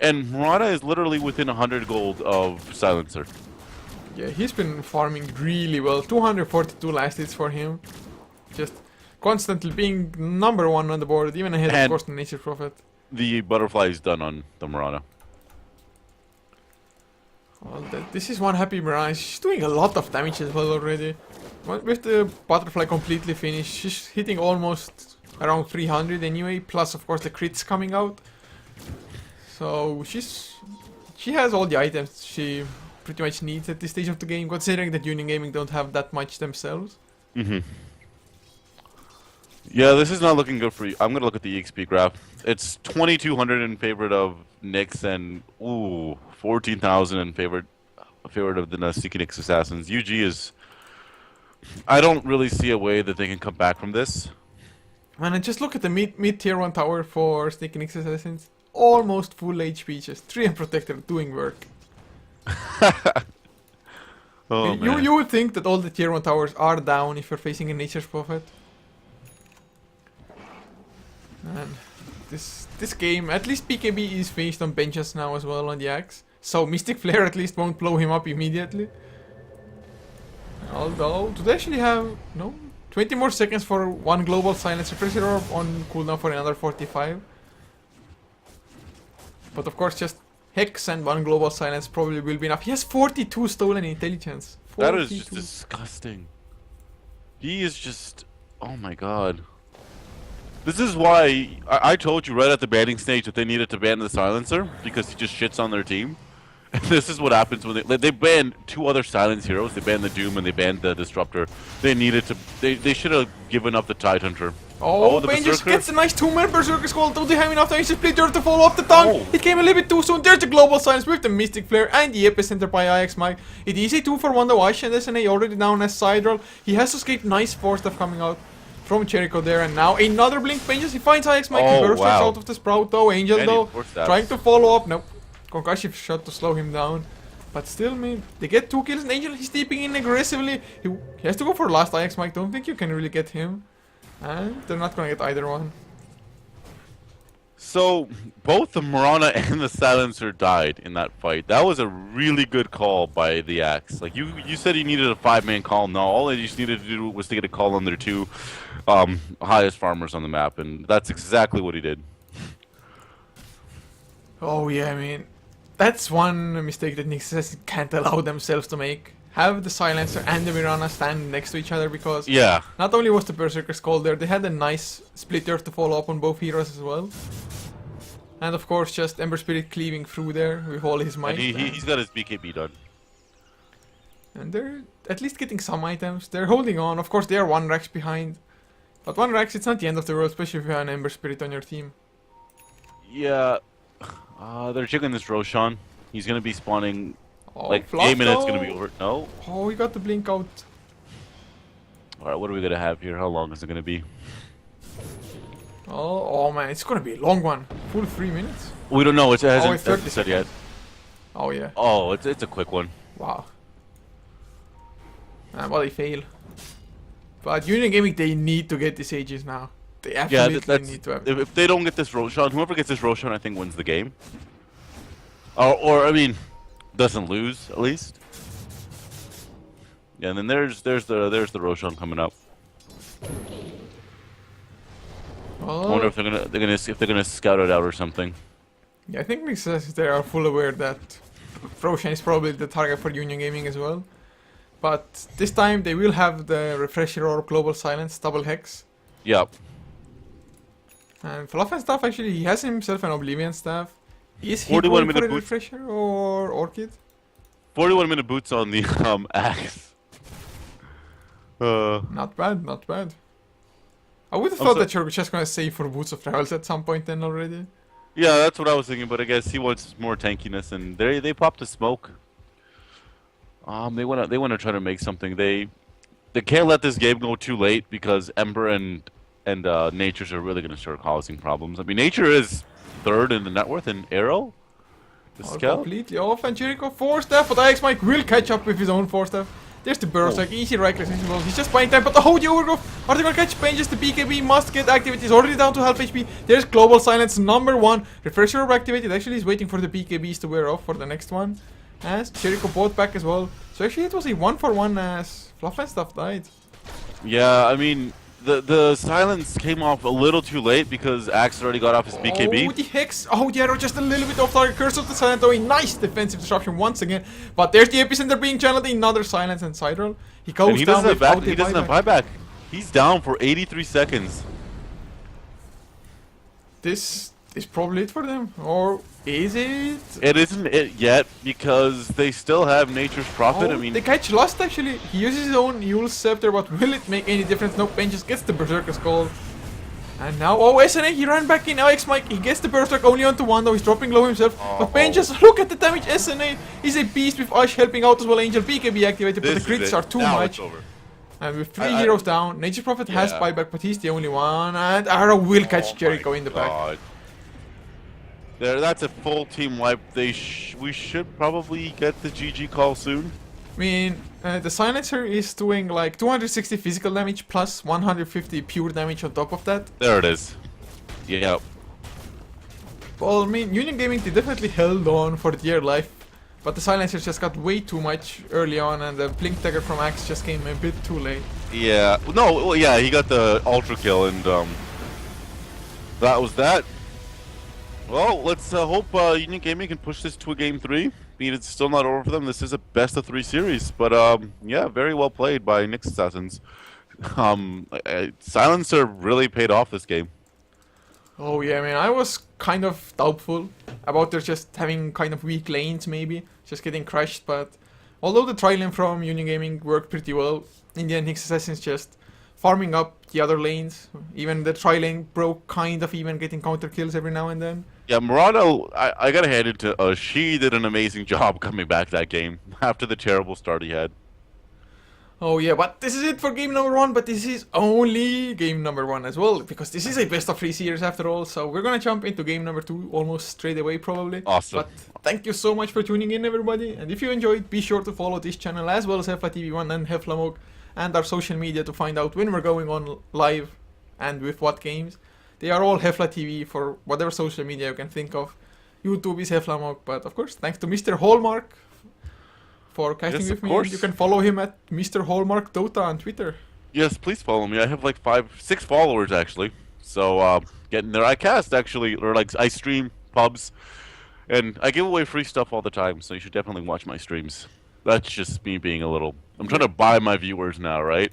And Mirana is literally within 100 gold of Silencer. Yeah, he's been farming really well. 242 last hits for him. Just constantly being number one on the board, even ahead of And- course the Nature Prophet. The butterfly is done on the Mirana. Well, this is one happy Mirage. She's doing a lot of damage as well already. With the butterfly completely finished, she's hitting almost around 300 anyway. Plus, of course, the crits coming out. So she has all the items she pretty much needs at this stage of the game, considering that Union Gaming don't have that much themselves. Mm-hmm. Yeah, this is not looking good for you. I'm gonna look at the EXP graph. It's 2,200 in favor of Nyx and 14,000 in favor of the Seeking Nyx Assassins. UG is. I don't really see a way that they can come back from this. Man, and just look at the mid tier 1 tower for Sneaky Nyx Assassins. Almost full HP, just 3 unprotected, doing work. Oh, man. You would think that all the tier 1 towers are down if you're facing a Nature's Prophet. And this game, at least BKB is faced on benches now as well on the axe. So Mystic Flare at least won't blow him up immediately. Although, do they actually have, no? 20 more seconds for one global silence refresher orb on cooldown for another 45. But of course just Hex and one global silence probably will be enough. He has 42 stolen intelligence. 42. That is just disgusting. He is just, oh my god. This is why I told you right at the banning stage that they needed to ban the silencer, because he just shits on their team. And this is what happens when they banned 2 other silence heroes. They banned the Doom and they banned the Disruptor. They needed to, they should have given up the Tidehunter. Oh, Ben just gets a nice 2-man Berserker Skull. Don't they have enough time to split to follow up the tongue? It came a little bit too soon. There's the global silence with the Mystic Flare and the Epicenter by IX Mike. It is a 2-for-1 though. Ash and SNA already down as side roll. He has to escape. Nice 4 stuff coming out from Jericho there, and now another Blink Vengeance. He finds IX Mike. He bursts out of the Sprout though. Angel though, trying to follow up. Nope. Concussive shot to slow him down. But still, man, they get 2 kills and Angel, he's steeping in aggressively. He has to go for last IX Mike. Don't think you can really get him. And they're not gonna get either one. So, both the Mirana and the Silencer died in that fight. That was a really good call by the Axe. Like, you said you needed a 5-man call. No, all they just needed to do was to get a call on their 2 highest farmers on the map. And that's exactly what he did. Oh yeah, I mean, that's one mistake that Nyx can't allow themselves to make. Have the Silencer and the Mirana stand next to each other, because not only was the Berserker Skull there, they had a nice splitter to follow up on both heroes as well. And of course just Ember Spirit cleaving through there with all his might. And he's got his BKB done. And they're at least getting some items. They're holding on. Of course they are 1 racks behind. But 1 racks, it's not the end of the world, especially if you have an Ember Spirit on your team. Yeah. They're jiggling this Roshan. He's gonna be spawning. Oh, like, game minute's gonna be over. No? Oh, we got the blink out. Alright, what are we gonna have here? How long is it gonna be? Oh man, it's gonna be a long one. Full 3 minutes? We don't know. It hasn't it's 30 said yet. Oh yeah. Oh, it's a quick one. Wow. Well, they fail. But Union Gaming, they need to get these Aegis now. They absolutely need to have. If they don't get this Roshan, whoever gets this Roshan, I think wins the game. Or I mean, doesn't lose at least. Yeah, and then there's the Roshan coming up. Oh. I wonder if they're gonna scout it out or something. Yeah, I think they are full aware that Roshan is probably the target for Union Gaming as well. But this time they will have the Refresher or Global Silence, double Hex. Yep. And Fluff and Stuff, actually, he has himself an Oblivion Staff. Is he 41 going for a minute Refresher or Orchid? 41-minute boots on the Axe. Not bad, not bad. I would have thought that you're just gonna save for Boots of Travels at some point then already. Yeah, that's what I was thinking, but I guess he wants more tankiness, and they popped a smoke. They wanna try to make something. They can't let this game go too late, because Ember and Natures are really gonna start causing problems. I mean, Nature is 3rd in the net worth, and Arrow, the scout, completely off, and Jericho 4-staff, but IX Mike will catch up with his own 4-staff. There's the burst, like easy right click. He's just buying time, but the overgrowth. Are they gonna catch Pain? Just the BKB must get activated. He's already down to half HP. There's Global Silence number 1. Refresher Orb activated. Actually, he's waiting for the BKBs to wear off for the next one. As Jericho bought back as well. So actually, it was a 1-for-1 as Fluff and Stuff died. Yeah, I mean, the silence came off a little too late because Axe already got off his BKB. Oh, the Hex. Oh, yeah, just a little bit off target. Curse of the Silent, though. A nice defensive disruption once again. But there's the Epicenter being channeled. Another Silence and side roll. He goes and he down doesn't he doesn't have buyback. He's down for 83 seconds. This is probably it for them. Or Is it? It isn't it yet because they still have Nature's Prophet. Oh, I mean, the catch lost actually. He uses his own Yule Scepter, but will it make any difference? No, Pain just gets the Berserker's Call. And now, oh, SNA, he ran back in. Alex Mike, he gets the Berserk only onto one, though. He's dropping low himself. But Pain just, look at the damage. SNA is a beast with Ash helping out as well. Angel BKB activated, but the crits are too much. And with 3 heroes down, Nature's Prophet has buyback, but he's the only one. And Arrow will catch Jericho in the back. There, that's a full team wipe. We should probably get the GG call soon. I mean, the Silencer is doing like 260 physical damage plus 150 pure damage on top of that. There it is. Yeah. Well, I mean, Union Gaming, they definitely held on for dear life. But the Silencer just got way too much early on, and the Blink Dagger from Axe just came a bit too late. Yeah. No, well, yeah, he got the Ultra Kill, and that was that. Well, let's hope Union Gaming can push this to a game 3. I mean, it's still not over for them. This is a best of 3 series, but yeah, very well played by Nyx Assassins. Silencer really paid off this game. Oh yeah, I mean, I was kind of doubtful about their just having kind of weak lanes, maybe just getting crushed. But although the tri-lane from Union Gaming worked pretty well, in the end, Nyx Assassins just farming up the other lanes. Even the tri-lane broke, kind of even getting counter kills every now and then. Yeah, Murano, I gotta hand it to she did an amazing job coming back that game after the terrible start he had. Oh yeah, but this is it for game number 1, but this is only game number 1 as well, because this is a best of 3 series after all, so we're gonna jump into game number 2 almost straight away probably. Awesome. But thank you so much for tuning in, everybody, and if you enjoyed, be sure to follow this channel as well as Heflatv1 and Heflatv and our social media to find out when we're going on live and with what games. They are all Heflatv for whatever social media you can think of. YouTube is Heflatv, but of course, thanks to Mr. Hallmark for casting with me. And you can follow him at Mr. Hallmark Dota on Twitter. Yes, please follow me. I have like 6 followers actually. So getting there. I cast actually, or like I stream pubs, and I give away free stuff all the time. So you should definitely watch my streams. That's just me being a little. I'm trying to buy my viewers now, right?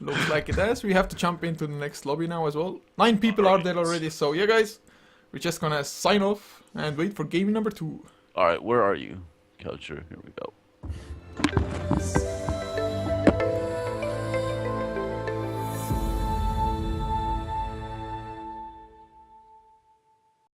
Looks like it has. We have to jump into the next lobby now as well. 9 people are there already. So yeah, guys, we're just gonna sign off and wait for game number 2. All right, where are you, Culture? Here we go.